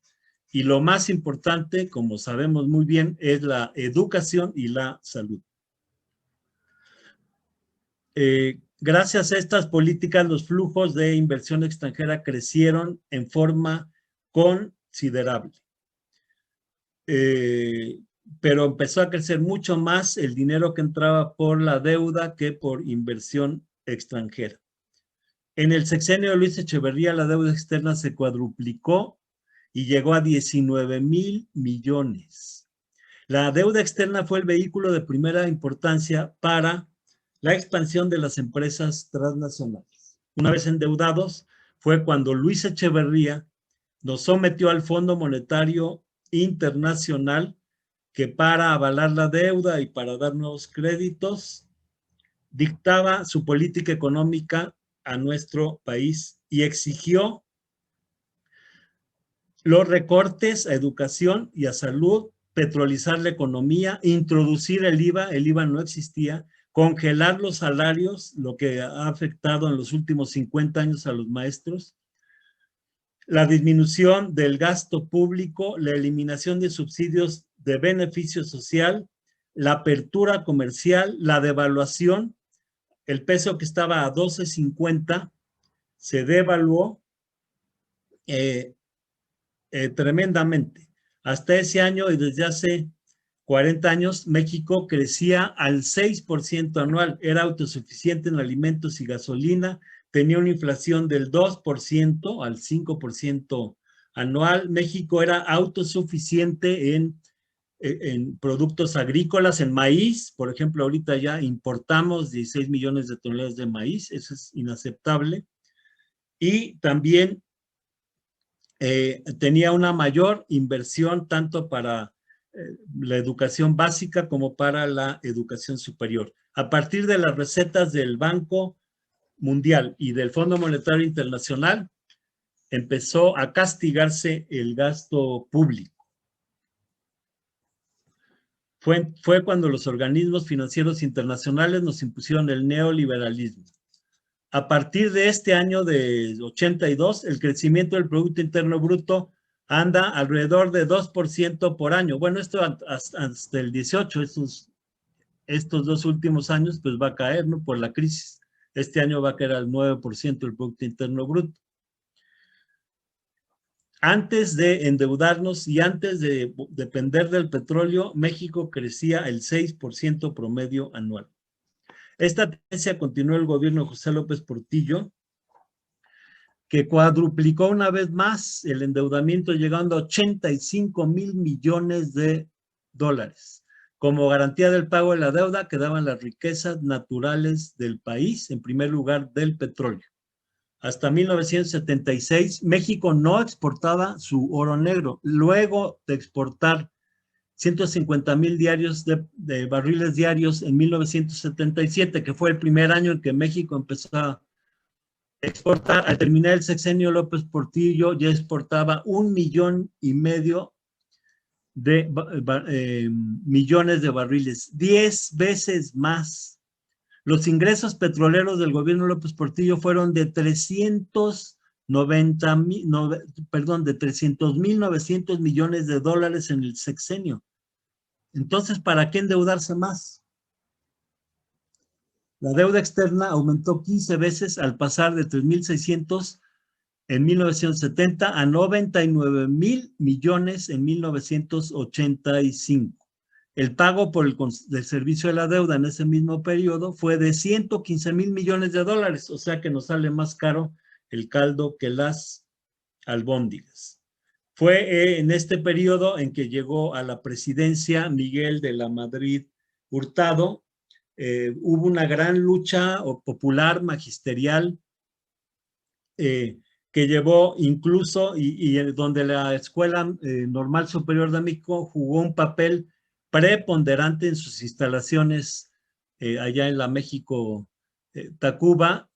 Y lo más importante, como sabemos muy bien, es la educación y la salud. Gracias a estas políticas, los flujos de inversión extranjera crecieron en forma considerable. Pero empezó a crecer mucho más el dinero que entraba por la deuda que por inversión extranjera. En el sexenio de Luis Echeverría, la deuda externa se cuadruplicó y llegó a 19,000 millones. La deuda externa fue el vehículo de primera importancia para la expansión de las empresas transnacionales. Una vez endeudados, fue cuando Luis Echeverría nos sometió al Fondo Monetario Internacional, que para avalar la deuda y para dar nuevos créditos, dictaba su política económica a nuestro país y exigió los recortes a educación y a salud, petrolizar la economía, introducir el IVA no existía, congelar los salarios, lo que ha afectado en los últimos 50 años a los maestros, la disminución del gasto público, la eliminación de subsidios de beneficio social, la apertura comercial, la devaluación, el peso que estaba a 12.50 se devaluó tremendamente. Hasta ese año y desde hace 40 años, México crecía al 6% anual, era autosuficiente en alimentos y gasolina, tenía una inflación del 2% al 5% anual. México era autosuficiente en productos agrícolas, en maíz, por ejemplo, ahorita ya importamos 16 millones de toneladas de maíz, eso es inaceptable. Y también tenía una mayor inversión tanto para la educación básica como para la educación superior. A partir de las recetas del Banco Mundial y del Fondo Monetario Internacional, empezó a castigarse el gasto público. Fue cuando los organismos financieros internacionales nos impusieron el neoliberalismo. A partir de este año de 82, el crecimiento del Producto Interno Bruto anda alrededor de 2% por año. Bueno, esto hasta el 18, estos 2 últimos años, pues va a caer, ¿no? Por la crisis. Este año va a caer al 9% del Producto Interno Bruto. Antes de endeudarnos y antes de depender del petróleo, México crecía el 6% promedio anual. Esta tendencia continuó el gobierno de José López Portillo, que cuadruplicó una vez más el endeudamiento, llegando a 85,000 millones de dólares. Como garantía del pago de la deuda quedaban las riquezas naturales del país, en primer lugar del petróleo. Hasta 1976, México no exportaba su oro negro. Luego de exportar 150,000 de barriles diarios en 1977, que fue el primer año en que México empezó a exportar, al terminar el sexenio López Portillo, ya exportaba 1,5 millones de millones de barriles, 10 veces más. Los ingresos petroleros del gobierno López Portillo fueron de 300,900 millones de dólares en el sexenio. Entonces, ¿para qué endeudarse más? La deuda externa aumentó 15 veces al pasar de 3,600 en 1970 a 99,000 millones en 1985. El pago por el servicio de la deuda en ese mismo periodo fue de 115,000 millones de dólares, o sea que nos sale más caro el caldo que las albóndigas. Fue en este periodo en que llegó a la presidencia Miguel de la Madrid Hurtado. Hubo una gran lucha popular, magisterial, que llevó incluso, y donde la Escuela Normal Superior de México jugó un papel preponderante en sus instalaciones allá en la México Tacuba,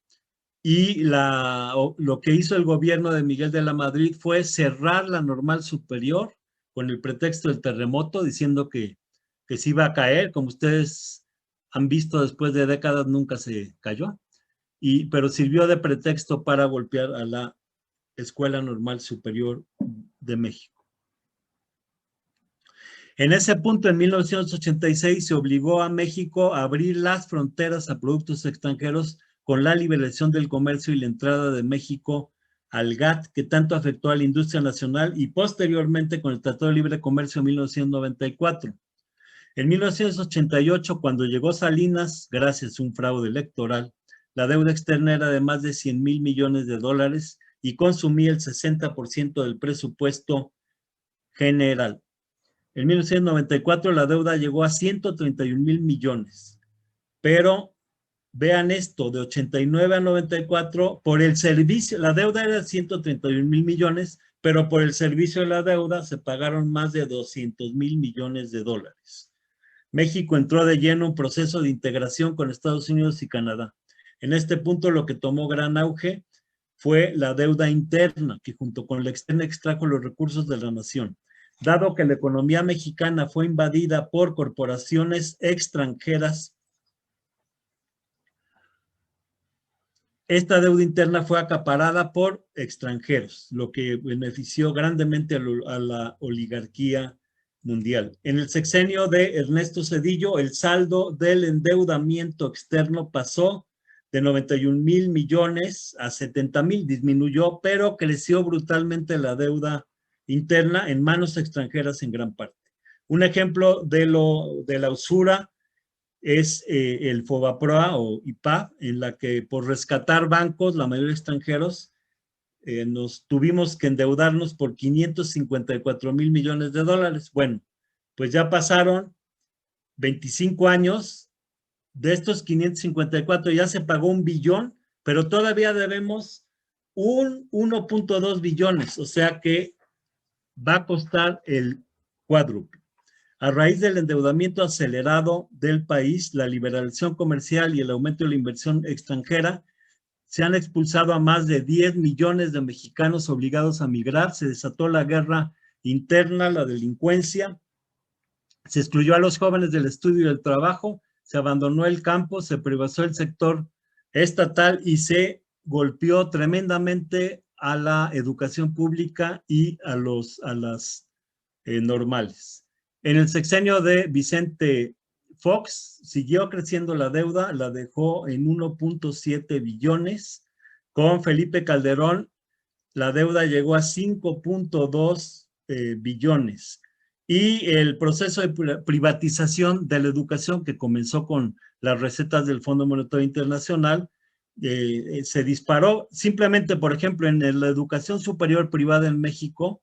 y lo que hizo el gobierno de Miguel de la Madrid fue cerrar la Normal Superior con el pretexto del terremoto, diciendo que se iba a caer. Como ustedes han visto, después de décadas nunca se cayó, pero sirvió de pretexto para golpear a la Escuela Normal Superior de México. En ese punto, en 1986, se obligó a México a abrir las fronteras a productos extranjeros con la liberación del comercio y la entrada de México al GATT, que tanto afectó a la industria nacional, y posteriormente con el Tratado de Libre Comercio de 1994. En 1988, cuando llegó Salinas, gracias a un fraude electoral, la deuda externa era de más de 100,000 millones de dólares y consumía el 60% del presupuesto general. En 1994 la deuda llegó a 131,000 millones, pero vean esto, de 89 a 94, por el servicio, la deuda era 131,000 millones, pero por el servicio de la deuda se pagaron más de 200,000 millones de dólares. México entró de lleno en un proceso de integración con Estados Unidos y Canadá. En este punto lo que tomó gran auge fue la deuda interna, que junto con la externa extrajo los recursos de la nación. Dado que la economía mexicana fue invadida por corporaciones extranjeras, esta deuda interna fue acaparada por extranjeros, lo que benefició grandemente a la oligarquía mundial. En el sexenio de Ernesto Zedillo, el saldo del endeudamiento externo pasó de 91,000 millones a 70,000, disminuyó, pero creció brutalmente la deuda interna en manos extranjeras en gran parte. Un ejemplo de la usura es el FOBAPROA o IPA, en la que por rescatar bancos, la mayoría extranjeros, nos tuvimos que endeudarnos por 554,000 millones de dólares. Bueno, pues ya pasaron 25 años, de estos 554 ya se pagó 1 billón, pero todavía debemos un 1.2 billones, o sea que va a costar el cuádruple. A raíz del endeudamiento acelerado del país, la liberalización comercial y el aumento de la inversión extranjera, se han expulsado a más de 10 millones de mexicanos obligados a migrar, se desató la guerra interna, la delincuencia, se excluyó a los jóvenes del estudio y del trabajo, se abandonó el campo, se privatizó el sector estatal y se golpeó tremendamente a la educación pública y a las normales. En el sexenio de Vicente Fox siguió creciendo la deuda, la dejó en 1.7 billones. Con Felipe Calderón, la deuda llegó a 5.2 billones. Y el proceso de privatización de la educación, que comenzó con las recetas del Fondo Monetario Internacional, se disparó. Simplemente, por ejemplo, en la educación superior privada en México,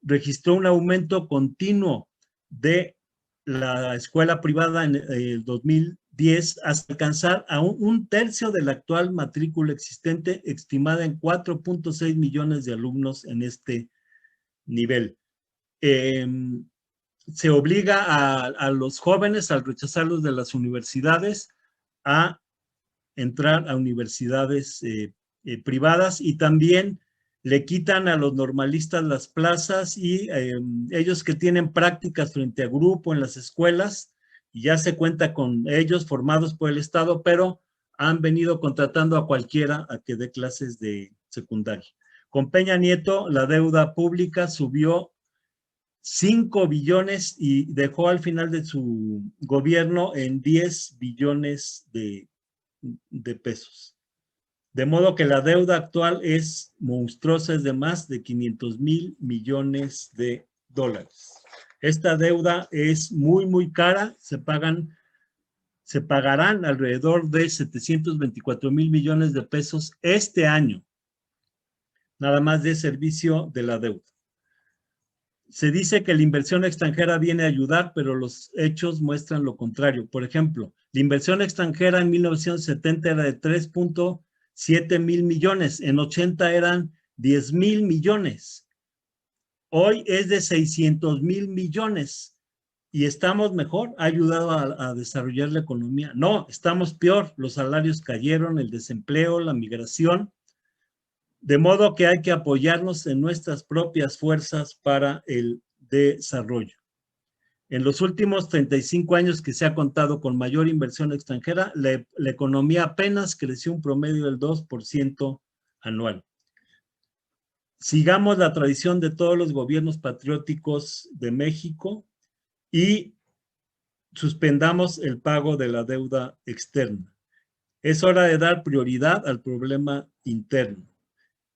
registró un aumento continuo de la escuela privada en el 2010 hasta alcanzar a un tercio de la actual matrícula existente, estimada en 4.6 millones de alumnos en este nivel. Se obliga a los jóvenes, al rechazarlos de las universidades, a entrar a universidades privadas, y también le quitan a los normalistas las plazas, y ellos que tienen prácticas frente a grupo en las escuelas, y ya se cuenta con ellos formados por el Estado, pero han venido contratando a cualquiera a que dé clases de secundaria. Con Peña Nieto, la deuda pública subió 5 billones y dejó al final de su gobierno en 10 billones de pesos. De modo que la deuda actual es monstruosa, es de más de 500,000 millones de dólares. Esta deuda es muy, muy cara, se pagarán alrededor de 724,000 millones de pesos este año, nada más de servicio de la deuda. Se dice que la inversión extranjera viene a ayudar, pero los hechos muestran lo contrario. Por ejemplo, la inversión extranjera en 1970 era de 3.7 mil millones, en 80 eran 10,000 millones. Hoy es de 600,000 millones y estamos mejor. ¿Ha ayudado a desarrollar la economía? No, estamos peor. Los salarios cayeron, el desempleo, la migración. De modo que hay que apoyarnos en nuestras propias fuerzas para el desarrollo. En los últimos 35 años que se ha contado con mayor inversión extranjera, la economía apenas creció un promedio del 2% anual. Sigamos la tradición de todos los gobiernos patrióticos de México y suspendamos el pago de la deuda externa. Es hora de dar prioridad al problema interno.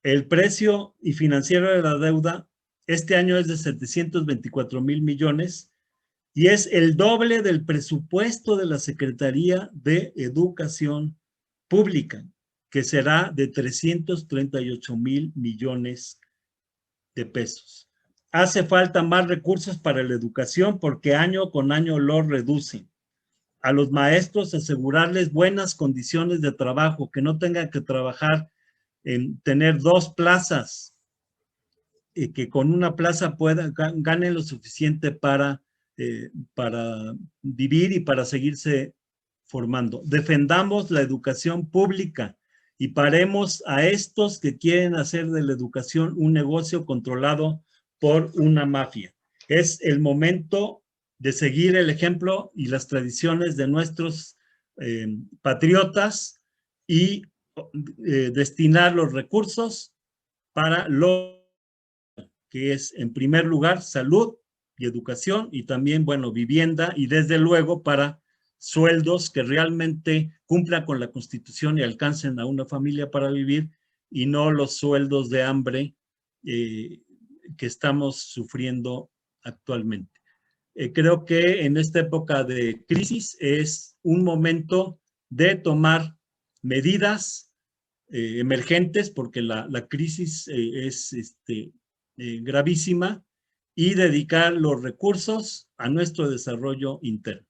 El precio y financiero de la deuda este año es de 724,000 millones y es el doble del presupuesto de la Secretaría de Educación Pública, que será de 338,000 millones de pesos. Hace falta más recursos para la educación porque año con año lo reducen. A los maestros asegurarles buenas condiciones de trabajo, que no tengan que trabajar en tener 2 plazas, y que con una plaza ganen lo suficiente para vivir y para seguirse formando. Defendamos la educación pública y paremos a estos que quieren hacer de la educación un negocio controlado por una mafia. Es el momento de seguir el ejemplo y las tradiciones de nuestros patriotas y destinar los recursos para lo que es, en primer lugar, salud y educación, y también, bueno, vivienda, y desde luego para sueldos que realmente cumplan con la Constitución y alcancen a una familia para vivir, y no los sueldos de hambre que estamos sufriendo actualmente. Creo que en esta época de crisis es un momento de tomar medidas emergentes, porque la crisis es gravísima, y dedicar los recursos a nuestro desarrollo interno.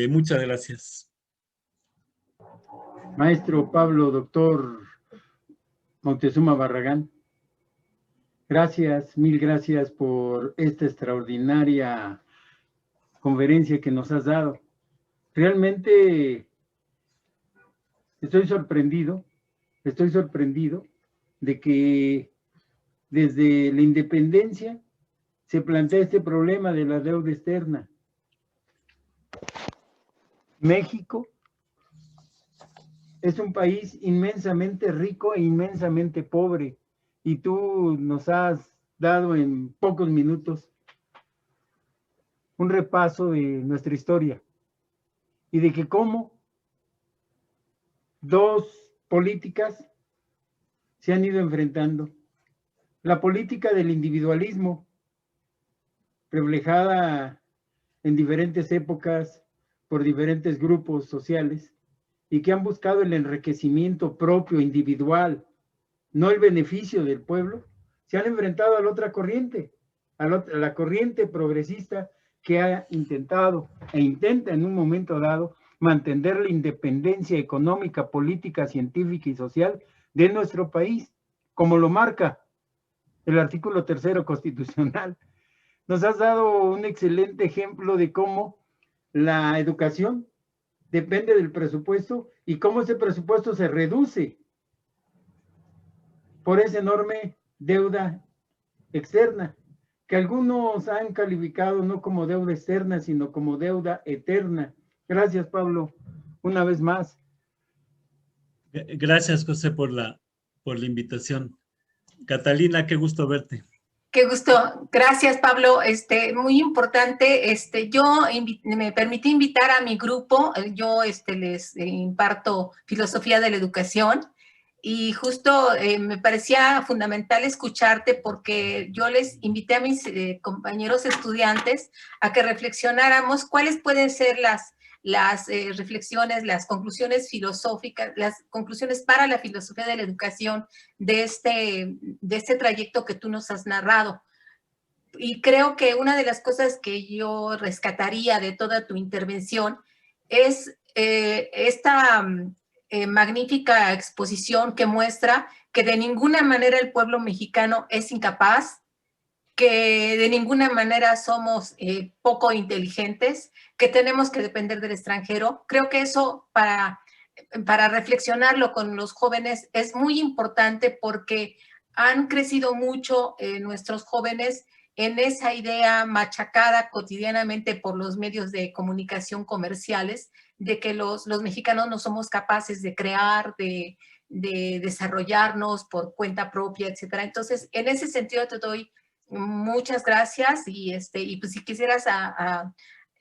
Muchas gracias. Maestro Pablo, doctor Moctezuma Barragán, gracias, mil gracias por esta extraordinaria conferencia que nos has dado. Realmente estoy sorprendido de que desde la independencia se plantea este problema de la deuda externa. México es un país inmensamente rico e inmensamente pobre, y tú nos has dado en pocos minutos un repaso de nuestra historia y de que cómo dos políticas se han ido enfrentando. La política del individualismo, reflejada en diferentes épocas por diferentes grupos sociales, y que han buscado el enriquecimiento propio, individual, no el beneficio del pueblo, se han enfrentado a la otra corriente, a la corriente progresista, que ha intentado e intenta en un momento dado mantener la independencia económica, política, científica y social de nuestro país, como lo marca el artículo 3 constitucional. Nos has dado un excelente ejemplo de cómo la educación depende del presupuesto y cómo ese presupuesto se reduce por esa enorme deuda externa, que algunos han calificado no como deuda externa, sino como deuda eterna. Gracias, Pablo, una vez más. Gracias, José, por la invitación. Catalina, qué gusto verte. Qué gusto. Gracias, Pablo. Muy importante. Yo me permití invitar a mi grupo. Yo les imparto filosofía de la educación, y justo me parecía fundamental escucharte, porque yo les invité a mis compañeros estudiantes a que reflexionáramos cuáles pueden ser las reflexiones, las conclusiones filosóficas, las conclusiones para la filosofía de la educación de este trayecto que tú nos has narrado. Y creo que una de las cosas que yo rescataría de toda tu intervención es esta magnífica exposición que muestra que de ninguna manera el pueblo mexicano es incapaz, que de ninguna manera somos poco inteligentes, que tenemos que depender del extranjero. Creo que eso para reflexionarlo con los jóvenes es muy importante, porque han crecido mucho nuestros jóvenes en esa idea machacada cotidianamente por los medios de comunicación comerciales de que los mexicanos no somos capaces de crear, de desarrollarnos por cuenta propia, etcétera. Entonces, en ese sentido te doy muchas gracias, y pues si quisieras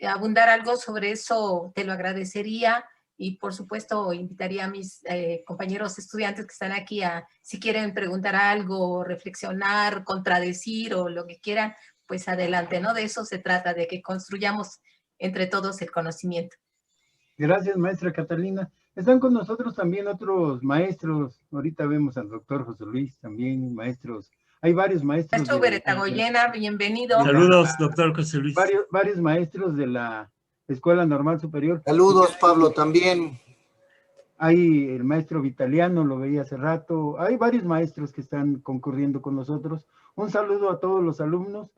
abundar algo sobre eso, te lo agradecería. y por supuesto invitaría a mis compañeros estudiantes que están aquí a, si quieren preguntar algo, reflexionar, contradecir o lo que quieran, pues adelante, ¿no? De eso se trata, de que construyamos entre todos el conocimiento. Gracias, maestra Catalina. Están con nosotros también otros maestros. Ahorita vemos al doctor José Luis, también maestros. Hay varios maestros. Maestro Beretagoyena, bienvenido. Saludos, doctor José Luis. Varios maestros de la Escuela Normal Superior. Saludos, Pablo, también. Hay el maestro Vitaliano, lo veía hace rato. Hay varios maestros que están concurriendo con nosotros. Un saludo a todos los alumnos.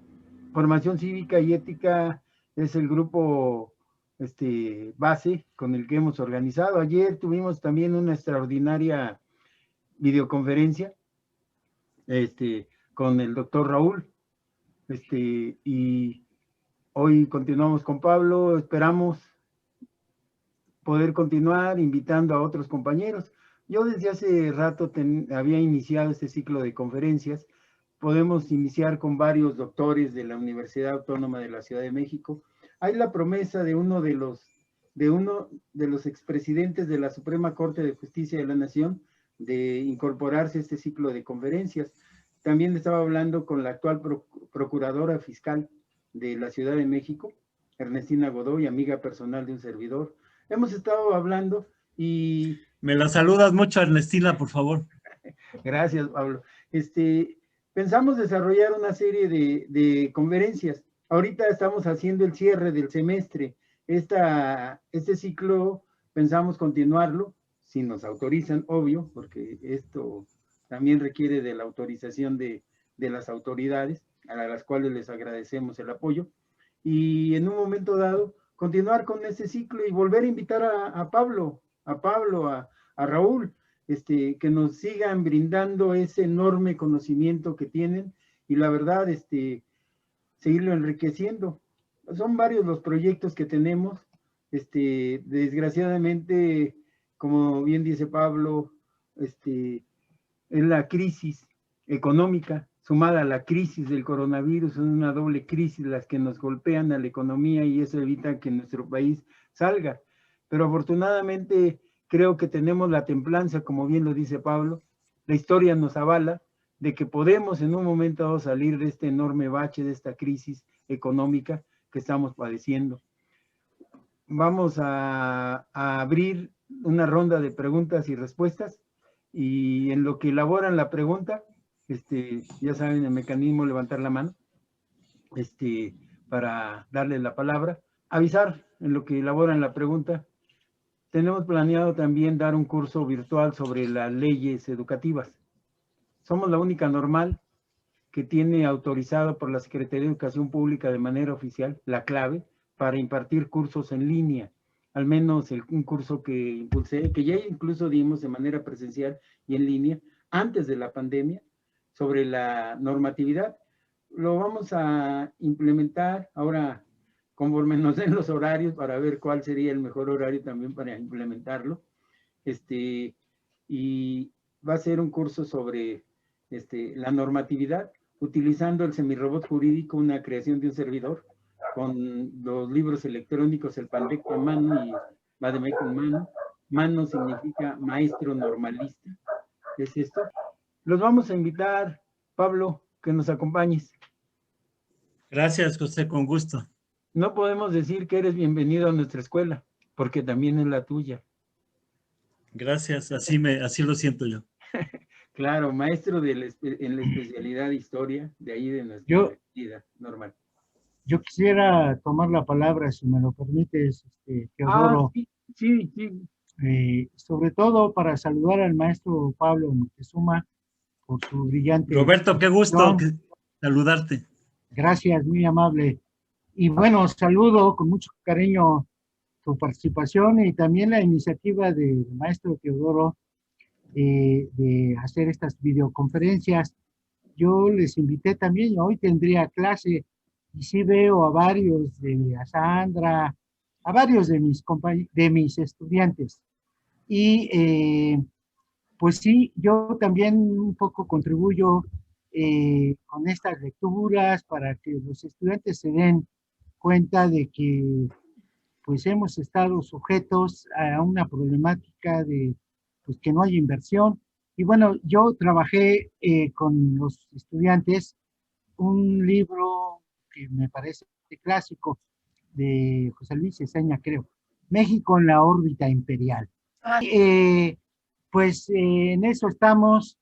Formación Cívica y Ética es el grupo base con el que hemos organizado. Ayer tuvimos también una extraordinaria videoconferencia con el doctor Raúl. Y hoy continuamos con Pablo. Esperamos poder continuar invitando a otros compañeros. Yo desde hace rato había iniciado este ciclo de conferencias. Podemos iniciar con varios doctores de la Universidad Autónoma de la Ciudad de México. Hay la promesa de uno de los expresidentes de la Suprema Corte de Justicia de la Nación de incorporarse a este ciclo de conferencias. También estaba hablando con la actual procuradora fiscal de la Ciudad de México, Ernestina Godoy, amiga personal de un servidor. Hemos estado hablando y... Me la saludas mucho, Ernestina, por favor. Gracias, Pablo. Pensamos desarrollar una serie de conferencias. Ahorita estamos haciendo el cierre del semestre. Este ciclo pensamos continuarlo, si nos autorizan, obvio, porque esto también requiere de la autorización de las autoridades, a las cuales les agradecemos el apoyo. Y en un momento dado, continuar con este ciclo y volver a invitar a Pablo, a Raúl, que nos sigan brindando ese enorme conocimiento que tienen y la verdad, seguirlo enriqueciendo. Son varios los proyectos que tenemos. Desgraciadamente, como bien dice Pablo, es la crisis económica sumada a la crisis del coronavirus, es una doble crisis las que nos golpean a la economía y eso evita que nuestro país salga. Pero afortunadamente creo que tenemos la templanza, como bien lo dice Pablo, la historia nos avala de que podemos en un momento dado salir de este enorme bache, de esta crisis económica que estamos padeciendo. Vamos a abrir una ronda de preguntas y respuestas y en lo que elaboran la pregunta, ya saben el mecanismo, levantar la mano, para darle la palabra, avisar en lo que elaboran la pregunta. Tenemos planeado también dar un curso virtual sobre las leyes educativas. Somos la única normal que tiene autorizado por la Secretaría de Educación Pública de manera oficial la clave para impartir cursos en línea. Al menos un curso que impulsé, que ya incluso dimos de manera presencial y en línea antes de la pandemia, sobre la normatividad. Lo vamos a implementar ahora conforme nos den los horarios para ver cuál sería el mejor horario también para implementarlo. Y va a ser un curso sobre la normatividad, utilizando el semirrobot jurídico, una creación de un servidor, con los libros electrónicos, el Pandecto a mano y Bademecum a mano. Mano significa maestro normalista. Es esto. Los vamos a invitar, Pablo, que nos acompañes. Gracias, José, con gusto. No podemos decir que eres bienvenido a nuestra escuela, porque también es la tuya. Gracias, así lo siento yo. Claro, maestro en la especialidad de historia, de ahí de nuestra vida normal. Yo quisiera tomar la palabra, si me lo permites, Teodoro. Sí. Sobre todo para saludar al maestro Pablo Moctezuma por su brillante... Roberto, qué gusto saludarte. Gracias, muy amable. Y bueno, saludo con mucho cariño tu participación y también la iniciativa del maestro Teodoro de hacer estas videoconferencias. Yo les invité también, hoy tendría clase, y sí veo a varios a Sandra, a varios de mis estudiantes. Y pues sí, yo también un poco contribuyo con estas lecturas para que los estudiantes se den cuenta de que pues hemos estado sujetos a una problemática de pues, que no hay inversión. Y bueno, yo trabajé con los estudiantes un libro que me parece clásico de José Luis Eseña, creo, México en la órbita imperial. Pues en eso estamos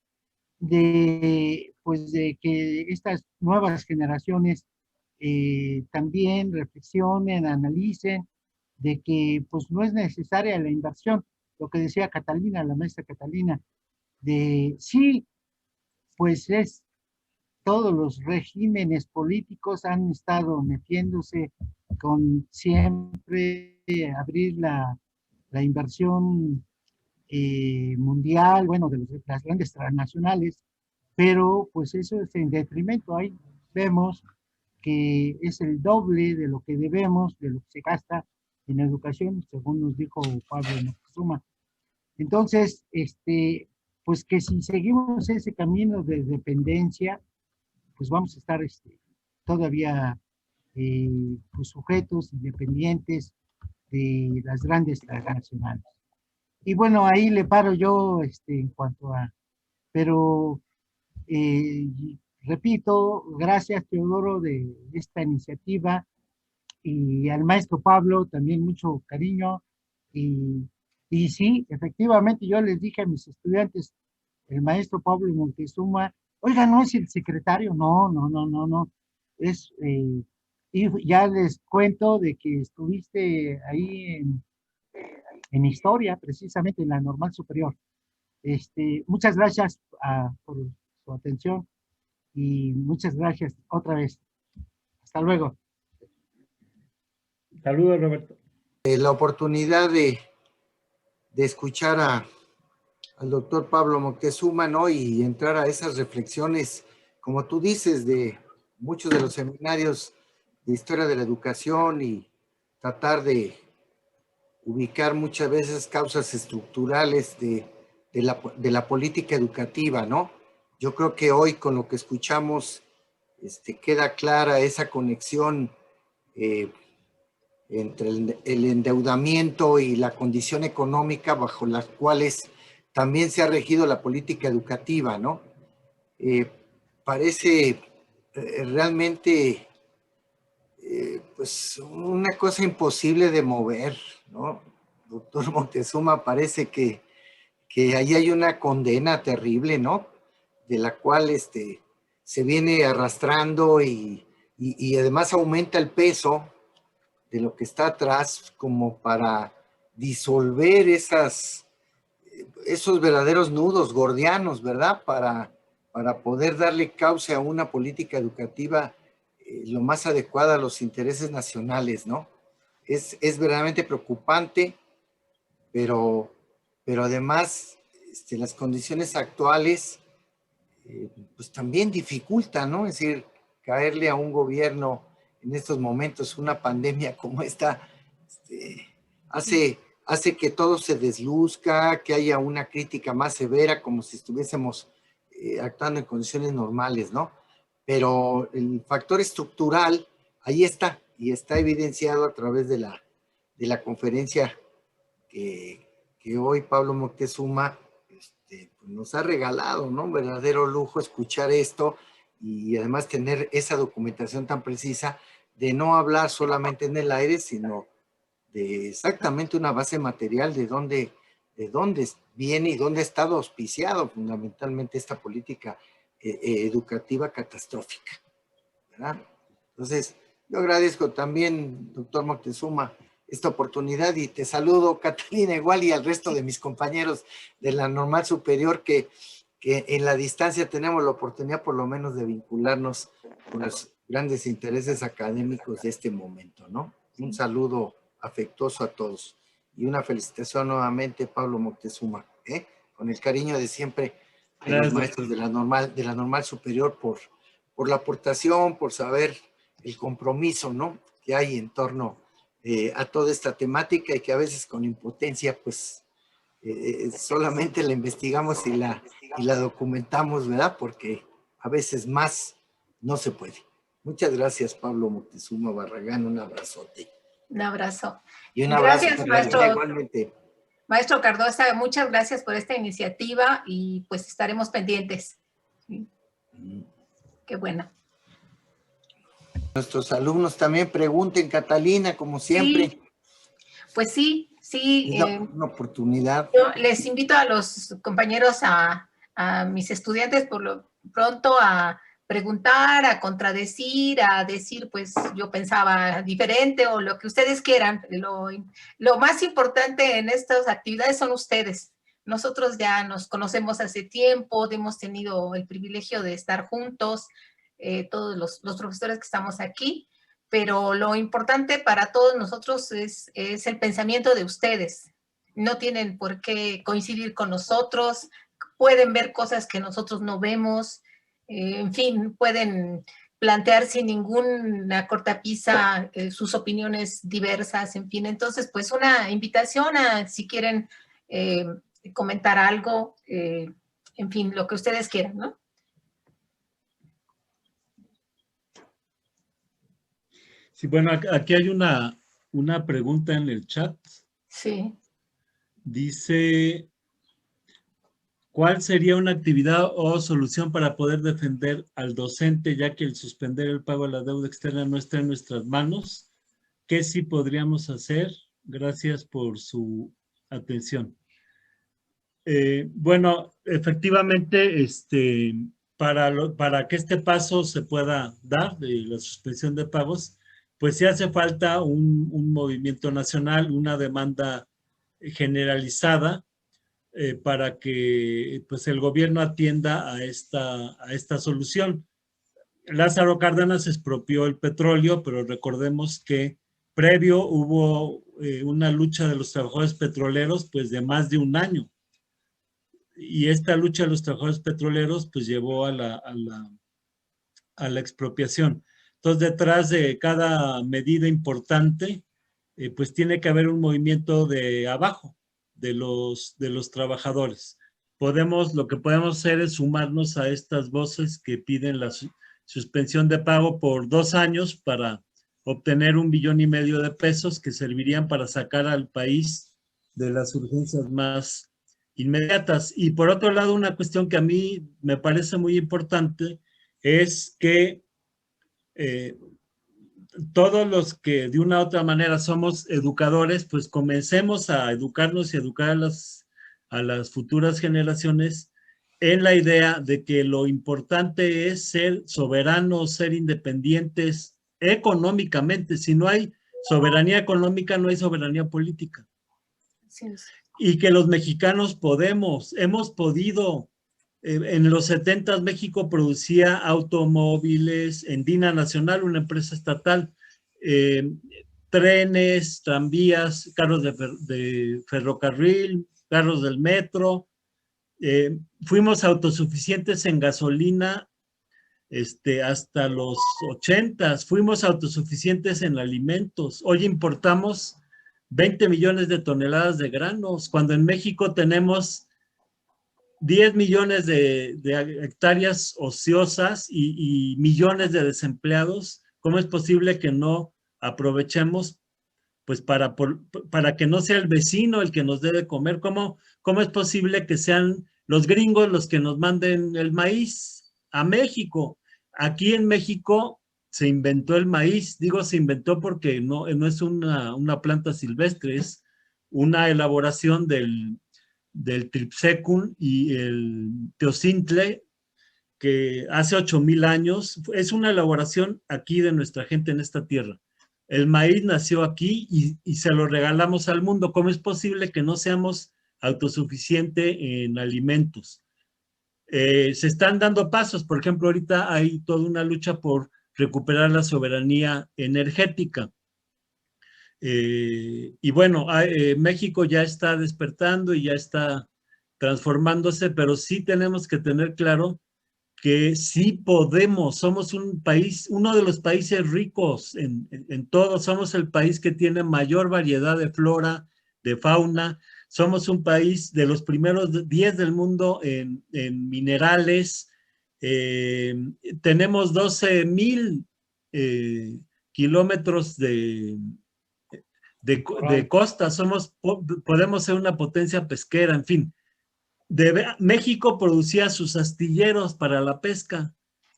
pues de que estas nuevas generaciones también reflexionen, analicen, de que pues no es necesaria la inversión, lo que decía Catalina, la maestra Catalina, de sí, pues es todos los regímenes políticos han estado metiéndose con siempre abrir la inversión mundial, bueno, de las grandes transnacionales, pero pues eso es en detrimento. Ahí vemos que es el doble de lo que debemos, de lo que se gasta en educación, según nos dijo Pablo Moctezuma. Entonces, pues que si seguimos ese camino de dependencia, pues vamos a estar todavía pues sujetos y dependientes de las grandes transnacionales. Y bueno, ahí le paro yo en cuanto a, pero repito, gracias Teodoro de esta iniciativa y al maestro Pablo también mucho cariño y sí, efectivamente yo les dije a mis estudiantes, el maestro Pablo Moctezuma, oiga, no es el secretario, no, es, y ya les cuento de que estuviste ahí en historia, precisamente en la normal superior. Muchas gracias por su atención y muchas gracias otra vez. Hasta luego. Saludos, Roberto. La oportunidad de escuchar al doctor Pablo Moctezuma, ¿no? Y entrar a esas reflexiones, como tú dices, de muchos de los seminarios de historia de la educación y tratar de ubicar muchas veces causas estructurales de la política educativa, ¿no? Yo creo que hoy con lo que escuchamos queda clara esa conexión entre el endeudamiento y la condición económica bajo las cuales también se ha regido la política educativa, ¿no? Parece realmente pues una cosa imposible de mover, ¿no? Doctor Moctezuma, parece que ahí hay una condena terrible, ¿no? De la cual se viene arrastrando y además aumenta el peso de lo que está atrás como para disolver esos verdaderos nudos gordianos, ¿verdad? Para poder darle cauce a una política educativa lo más adecuada a los intereses nacionales, ¿no? Es verdaderamente preocupante, pero además las condiciones actuales pues también dificultan, ¿no? Es decir, caerle a un gobierno en estos momentos, una pandemia como esta, hace que todo se desluzca, que haya una crítica más severa, como si estuviésemos actuando en condiciones normales, ¿no? Pero el factor estructural ahí está, y está evidenciado a través de la conferencia que hoy Pablo Moctezuma pues nos ha regalado, ¿no? Un verdadero lujo escuchar esto y además tener esa documentación tan precisa de no hablar solamente en el aire, sino de exactamente una base material de dónde viene y dónde ha estado auspiciado fundamentalmente esta política educativa catastrófica, ¿verdad? Entonces, yo agradezco también, doctor Moctezuma, esta oportunidad y te saludo, Catalina, igual y al resto de mis compañeros de la normal superior que en la distancia tenemos la oportunidad por lo menos de vincularnos con los grandes intereses académicos de este momento, ¿no? Un saludo afectuoso a todos y una felicitación nuevamente, Pablo Moctezuma, con el cariño de siempre a los maestros de la normal superior por la aportación, por saber el compromiso, ¿no? Que hay en torno a toda esta temática y que a veces con impotencia pues solamente la investigamos y la documentamos, ¿verdad? Porque a veces más no se puede. Muchas gracias, Pablo Moctezuma Barragán, un abrazote. Un abrazo. Y un abrazo. Gracias, maestro. Igualmente. Maestro Cardosa, muchas gracias por esta iniciativa y pues estaremos pendientes. ¿Sí? Qué bueno. Nuestros alumnos también pregunten, Catalina, como siempre. Sí, pues sí. Es una oportunidad. Yo les invito a los compañeros, a mis estudiantes por lo pronto a preguntar, a contradecir, a decir, pues yo pensaba diferente o lo que ustedes quieran. Lo más importante en estas actividades son ustedes. Nosotros ya nos conocemos hace tiempo, hemos tenido el privilegio de estar juntos, todos los profesores que estamos aquí, pero lo importante para todos nosotros es el pensamiento de ustedes. No tienen por qué coincidir con nosotros, pueden ver cosas que nosotros no vemos, en fin, pueden plantear sin ninguna cortapisa sus opiniones diversas, en fin. Entonces, pues una invitación a si quieren comentar algo, en fin, lo que ustedes quieran, ¿no? Sí, bueno, aquí hay una pregunta en el chat. Sí. Dice, ¿cuál sería una actividad o solución para poder defender al docente, ya que el suspender el pago de la deuda externa no está en nuestras manos? ¿Qué sí podríamos hacer? Gracias por su atención. Bueno, efectivamente, para que este paso se pueda dar de la suspensión de pagos, pues sí hace falta un movimiento nacional, una demanda generalizada para que pues, el gobierno atienda a esta solución. Lázaro Cárdenas expropió el petróleo, pero recordemos que previo hubo una lucha de los trabajadores petroleros pues de más de un año. Y esta lucha de los trabajadores petroleros pues llevó a la expropiación. Entonces, detrás de cada medida importante, pues tiene que haber un movimiento de abajo, de los trabajadores. Lo que podemos hacer es sumarnos a estas voces que piden la suspensión de pago por 2 años para obtener 1,5 billones de pesos que servirían para sacar al país de las urgencias más inmediatas. Y por otro lado, una cuestión que a mí me parece muy importante es que todos los que de una u otra manera somos educadores, pues comencemos a educarnos y educar a las futuras generaciones en la idea de que lo importante es ser soberanos, ser independientes económicamente. Si no hay soberanía económica, no hay soberanía política. Sí. Y que los mexicanos hemos podido. En los 70 México producía automóviles, Endina Nacional, una empresa estatal, trenes, tranvías, carros de ferrocarril, carros del metro. Fuimos autosuficientes en gasolina hasta los 80. Fuimos autosuficientes en alimentos. Hoy importamos 20 millones de toneladas de granos, cuando en México tenemos 10 millones de hectáreas ociosas y millones de desempleados. ¿Cómo es posible que no aprovechemos pues para que no sea el vecino el que nos dé de comer? ¿Cómo es posible que sean los gringos los que nos manden el maíz a México? Aquí en México se inventó el maíz. Digo se inventó porque no es una planta silvestre, es una elaboración del Tripsecum y el Teocintle, que hace 8,000 años, es una elaboración aquí de nuestra gente en esta tierra. El maíz nació aquí y se lo regalamos al mundo. ¿Cómo es posible que no seamos autosuficientes en alimentos? Se están dando pasos. Por ejemplo, ahorita hay toda una lucha por recuperar la soberanía energética. Y bueno, México ya está despertando y ya está transformándose, pero sí tenemos que tener claro que sí podemos. Somos un país, uno de los países ricos en todo. Somos el país que tiene mayor variedad de flora, de fauna. Somos un país de los primeros 10 del mundo en minerales. Tenemos 12,000 kilómetros de costa, podemos ser una potencia pesquera, en fin. México producía sus astilleros para la pesca.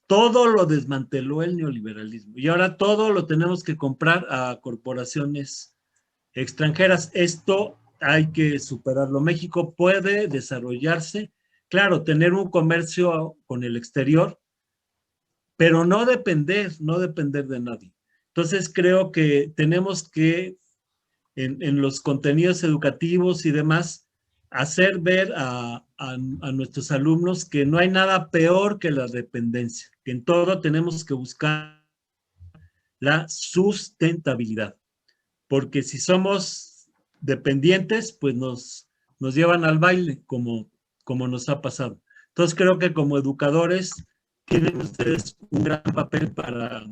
Todo lo desmanteló el neoliberalismo y ahora todo lo tenemos que comprar a corporaciones extranjeras. Esto hay que superarlo. México puede desarrollarse, claro, tener un comercio con el exterior, pero no depender de nadie. Entonces creo que tenemos que, en los contenidos educativos y demás, hacer ver a nuestros alumnos que no hay nada peor que la dependencia, que en todo tenemos que buscar la sustentabilidad, porque si somos dependientes, pues nos llevan al baile, como nos ha pasado. Entonces creo que como educadores tienen ustedes un gran papel para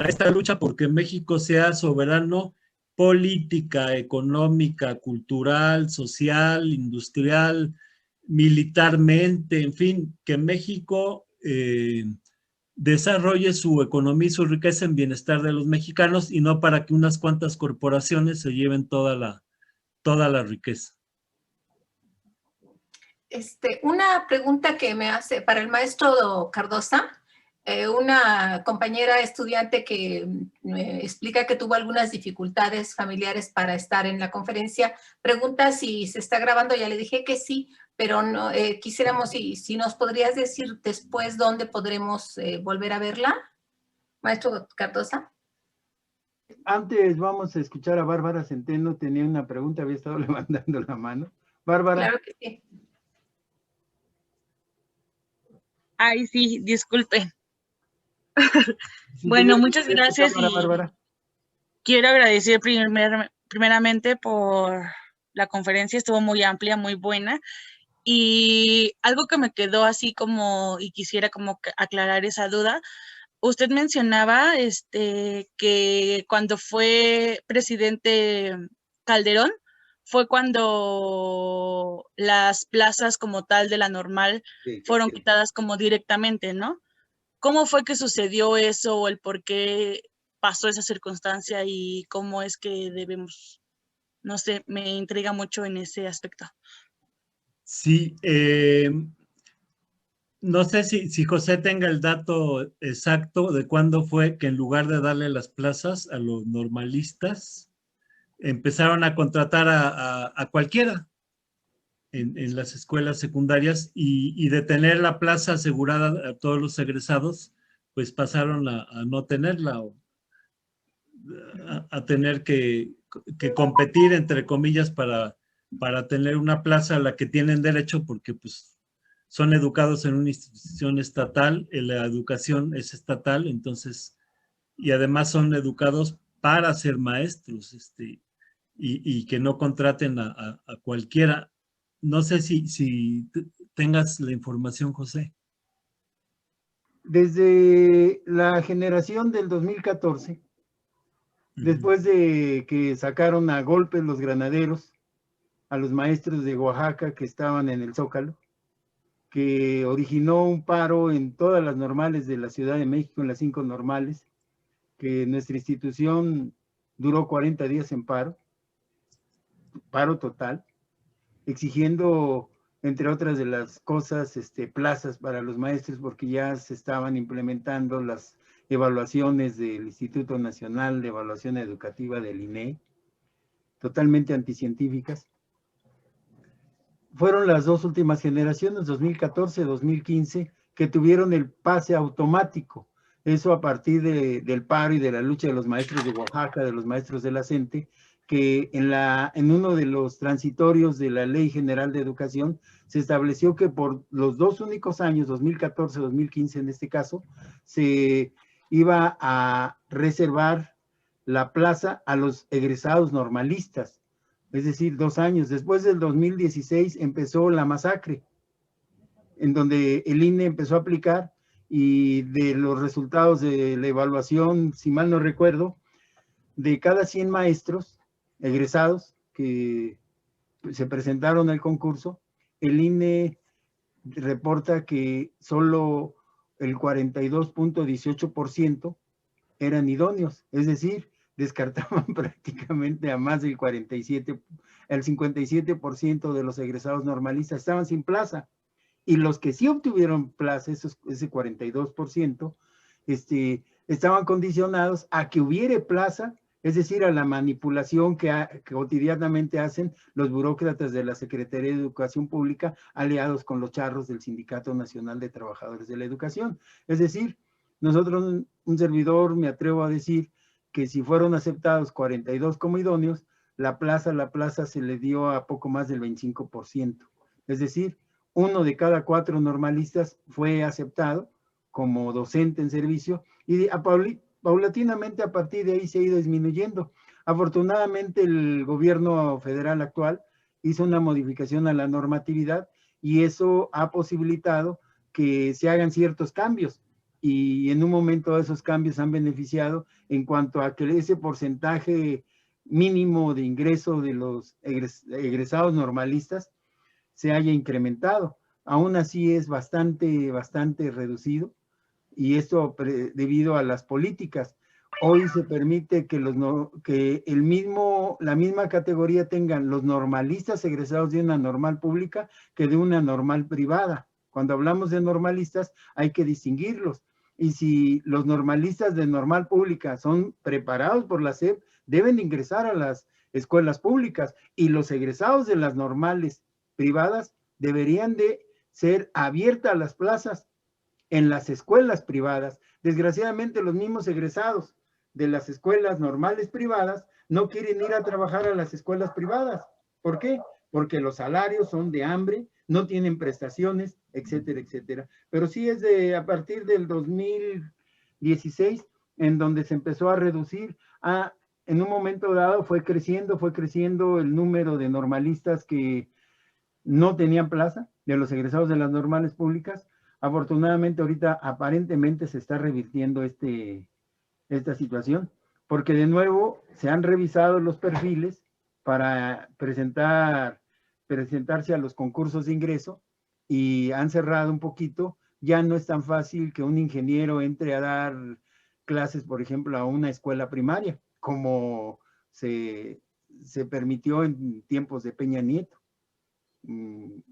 esta lucha, porque México sea soberano política, económica, cultural, social, industrial, militarmente, en fin, que México desarrolle su economía y su riqueza en bienestar de los mexicanos y no para que unas cuantas corporaciones se lleven toda la riqueza. Una pregunta que me hace para el maestro Cardosa. Una compañera estudiante que me explica que tuvo algunas dificultades familiares para estar en la conferencia, pregunta si se está grabando. Ya le dije que sí, pero no, quisiéramos, si nos podrías decir después dónde podremos volver a verla, maestro Cardosa. Antes vamos a escuchar a Bárbara Centeno, tenía una pregunta, había estado levantando la mano. Bárbara. Claro que sí. Ay, sí, disculpe. Sí, bueno, muchas gracias cámara, y Bárbara. Quiero agradecer primeramente por la conferencia, estuvo muy amplia, muy buena, y algo que me quedó así como, y quisiera como aclarar esa duda. Usted mencionaba que cuando fue presidente Calderón, fue cuando las plazas como tal de la Normal fueron quitadas como directamente, ¿no? ¿Cómo fue que sucedió eso o el por qué pasó esa circunstancia y cómo es que debemos, no sé, me intriga mucho en ese aspecto? Sí, no sé si José tenga el dato exacto de cuándo fue que en lugar de darle las plazas a los normalistas, empezaron a contratar a cualquiera en las escuelas secundarias y de tener la plaza asegurada a todos los egresados, pues pasaron a no tenerla o a tener que competir, entre comillas, para tener una plaza a la que tienen derecho, porque pues son educados en una institución estatal, la educación es estatal, entonces, y además son educados para ser maestros, y que no contraten a cualquiera. No sé si tengas la información, José. Desde la generación del 2014, después de que sacaron a golpes los granaderos a los maestros de Oaxaca que estaban en el Zócalo, que originó un paro en todas las normales de la Ciudad de México, en las 5 normales, que nuestra institución duró 40 días en paro total, exigiendo, entre otras de las cosas, plazas para los maestros, porque ya se estaban implementando las evaluaciones del Instituto Nacional de Evaluación Educativa del INE, totalmente anticientíficas. Fueron las dos últimas generaciones, 2014-2015, que tuvieron el pase automático. Eso a partir del paro y de la lucha de los maestros de Oaxaca, de los maestros de la CENTE, que en uno de los transitorios de la Ley General de Educación se estableció que por los dos únicos años, 2014-2015 en este caso, se iba a reservar la plaza a los egresados normalistas. Es decir, 2 años. Después del 2016 empezó la masacre, en donde el INE empezó a aplicar, y de los resultados de la evaluación, si mal no recuerdo, de cada 100 maestros egresados que se presentaron al concurso, el INE reporta que solo el 42.18% eran idóneos, es decir, descartaban prácticamente a más del 47, el 57% de los egresados normalistas estaban sin plaza. Y los que sí obtuvieron plaza, ese 42%, estaban condicionados a que hubiere plaza, es decir, a la manipulación que cotidianamente hacen los burócratas de la Secretaría de Educación Pública, aliados con los charros del Sindicato Nacional de Trabajadores de la Educación. Es decir, nosotros, un servidor, me atrevo a decir que si fueron aceptados 42 como idóneos, la plaza se le dio a poco más del 25%. Es decir, 1 de cada 4 normalistas fue aceptado como docente en servicio y paulatinamente a partir de ahí se ha ido disminuyendo. Afortunadamente el gobierno federal actual hizo una modificación a la normatividad y eso ha posibilitado que se hagan ciertos cambios, y en un momento esos cambios han beneficiado en cuanto a que ese porcentaje mínimo de ingreso de los egresados normalistas se haya incrementado. Aún así es bastante reducido, y esto debido a las políticas. Hoy se permite que la misma categoría tengan los normalistas egresados de una normal pública que de una normal privada. Cuando hablamos de normalistas hay que distinguirlos, y si los normalistas de normal pública son preparados por la SEP, deben ingresar a las escuelas públicas, y los egresados de las normales privadas deberían de ser abiertas las plazas en las escuelas privadas. Desgraciadamente, los mismos egresados de las escuelas normales privadas no quieren ir a trabajar a las escuelas privadas. ¿Por qué? Porque los salarios son de hambre, no tienen prestaciones, etcétera, etcétera. Pero sí es a partir del 2016 en donde se empezó a reducir. En un momento dado fue creciendo el número de normalistas que no tenían plaza, de los egresados de las normales públicas. Afortunadamente ahorita aparentemente se está revirtiendo esta situación, porque de nuevo se han revisado los perfiles para presentarse a los concursos de ingreso, y han cerrado un poquito. Ya no es tan fácil que un ingeniero entre a dar clases, por ejemplo, a una escuela primaria, como se permitió en tiempos de Peña Nieto. Un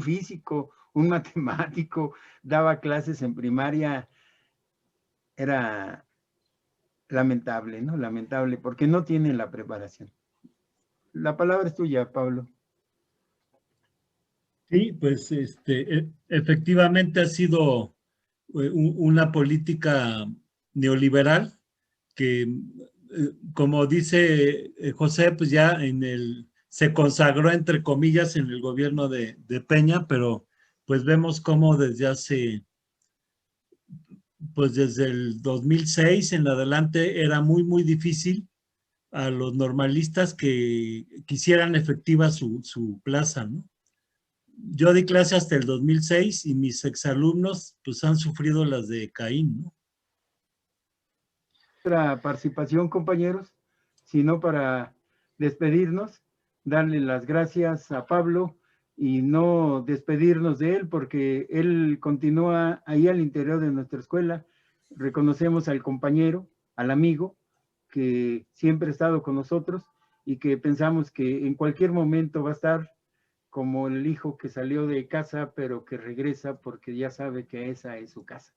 físico, un matemático daba clases en primaria. Era lamentable, ¿no? Lamentable, porque no tienen la preparación. La palabra es tuya, Pablo. Sí, pues efectivamente ha sido una política neoliberal que, como dice José, pues ya se consagró entre comillas en el gobierno de Peña, pero pues vemos cómo desde el 2006 en adelante era muy difícil a los normalistas que quisieran efectiva su plaza, ¿no? Yo di clase hasta el 2006 y mis exalumnos pues han sufrido las de Caín, ¿no? Nuestra participación, compañeros, sino para despedirnos, darle las gracias a Pablo y no despedirnos de él, porque él continúa ahí al interior de nuestra escuela. Reconocemos al compañero, al amigo, que siempre ha estado con nosotros y que pensamos que en cualquier momento va a estar como el hijo que salió de casa, pero que regresa porque ya sabe que esa es su casa.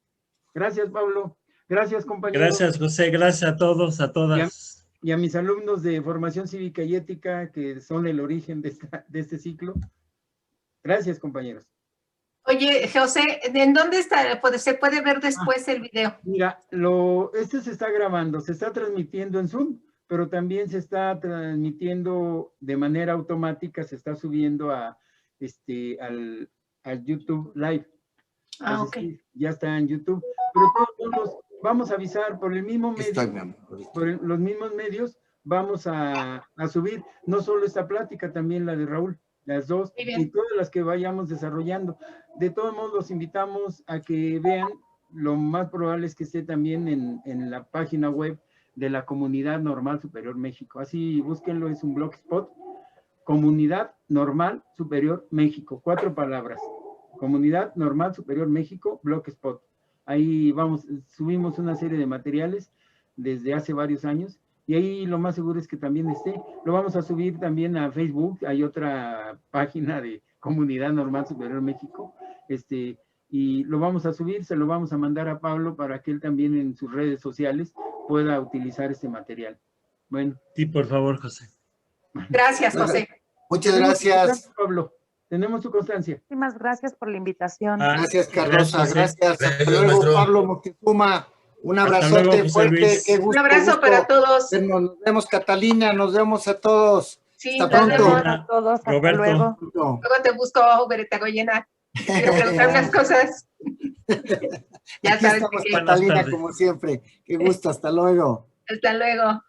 Gracias, Pablo. Gracias, compañeros. Gracias, José. Gracias a todos, a todas. Y a mis alumnos de Formación Cívica y Ética, que son el origen de este ciclo. Gracias, compañeros. Oye, José, ¿en dónde está? ¿Se puede ver después el video? Mira, se está grabando, se está transmitiendo en Zoom, pero también se está transmitiendo de manera automática, se está subiendo al YouTube Live. Ok. Ya está en YouTube. Pero todos vamos a avisar por el mismo medio, por los mismos medios, vamos a subir no solo esta plática, también la de Raúl, las dos, y todas las que vayamos desarrollando. De todos modos, los invitamos a que vean, lo más probable es que esté también en la página web de la Comunidad Normal Superior México. Así búsquenlo, es un blogspot, Comunidad Normal Superior México, 4 palabras. Comunidad Normal Superior México, blogspot. Ahí subimos una serie de materiales desde hace varios años, y ahí lo más seguro es que también esté. Lo vamos a subir también a Facebook, hay otra página de Comunidad Normal Superior México, y lo vamos a subir, se lo vamos a mandar a Pablo para que él también en sus redes sociales pueda utilizar este material. Bueno. Sí, por favor, José. Gracias, José. Muchas gracias. Pablo, tenemos tu constancia. Muchísimas gracias por la invitación. Gracias, Cardosa. Gracias. Hasta Gracias, luego, maestro. Pablo Moctezuma. Un abrazote luego, José fuerte. Luis. Qué gusto, Un abrazo para todos. Nos vemos, Catalina. Nos vemos a todos. Sí, Hasta nos pronto. vemos. A todos, hasta Roberto. luego. Luego te busco abajo, Beretagoyena. Quiero preguntar unas cosas. Ya Aquí sabes estamos, que... Catalina, Buenas tardes. como siempre. Qué gusto. Hasta luego. Hasta luego.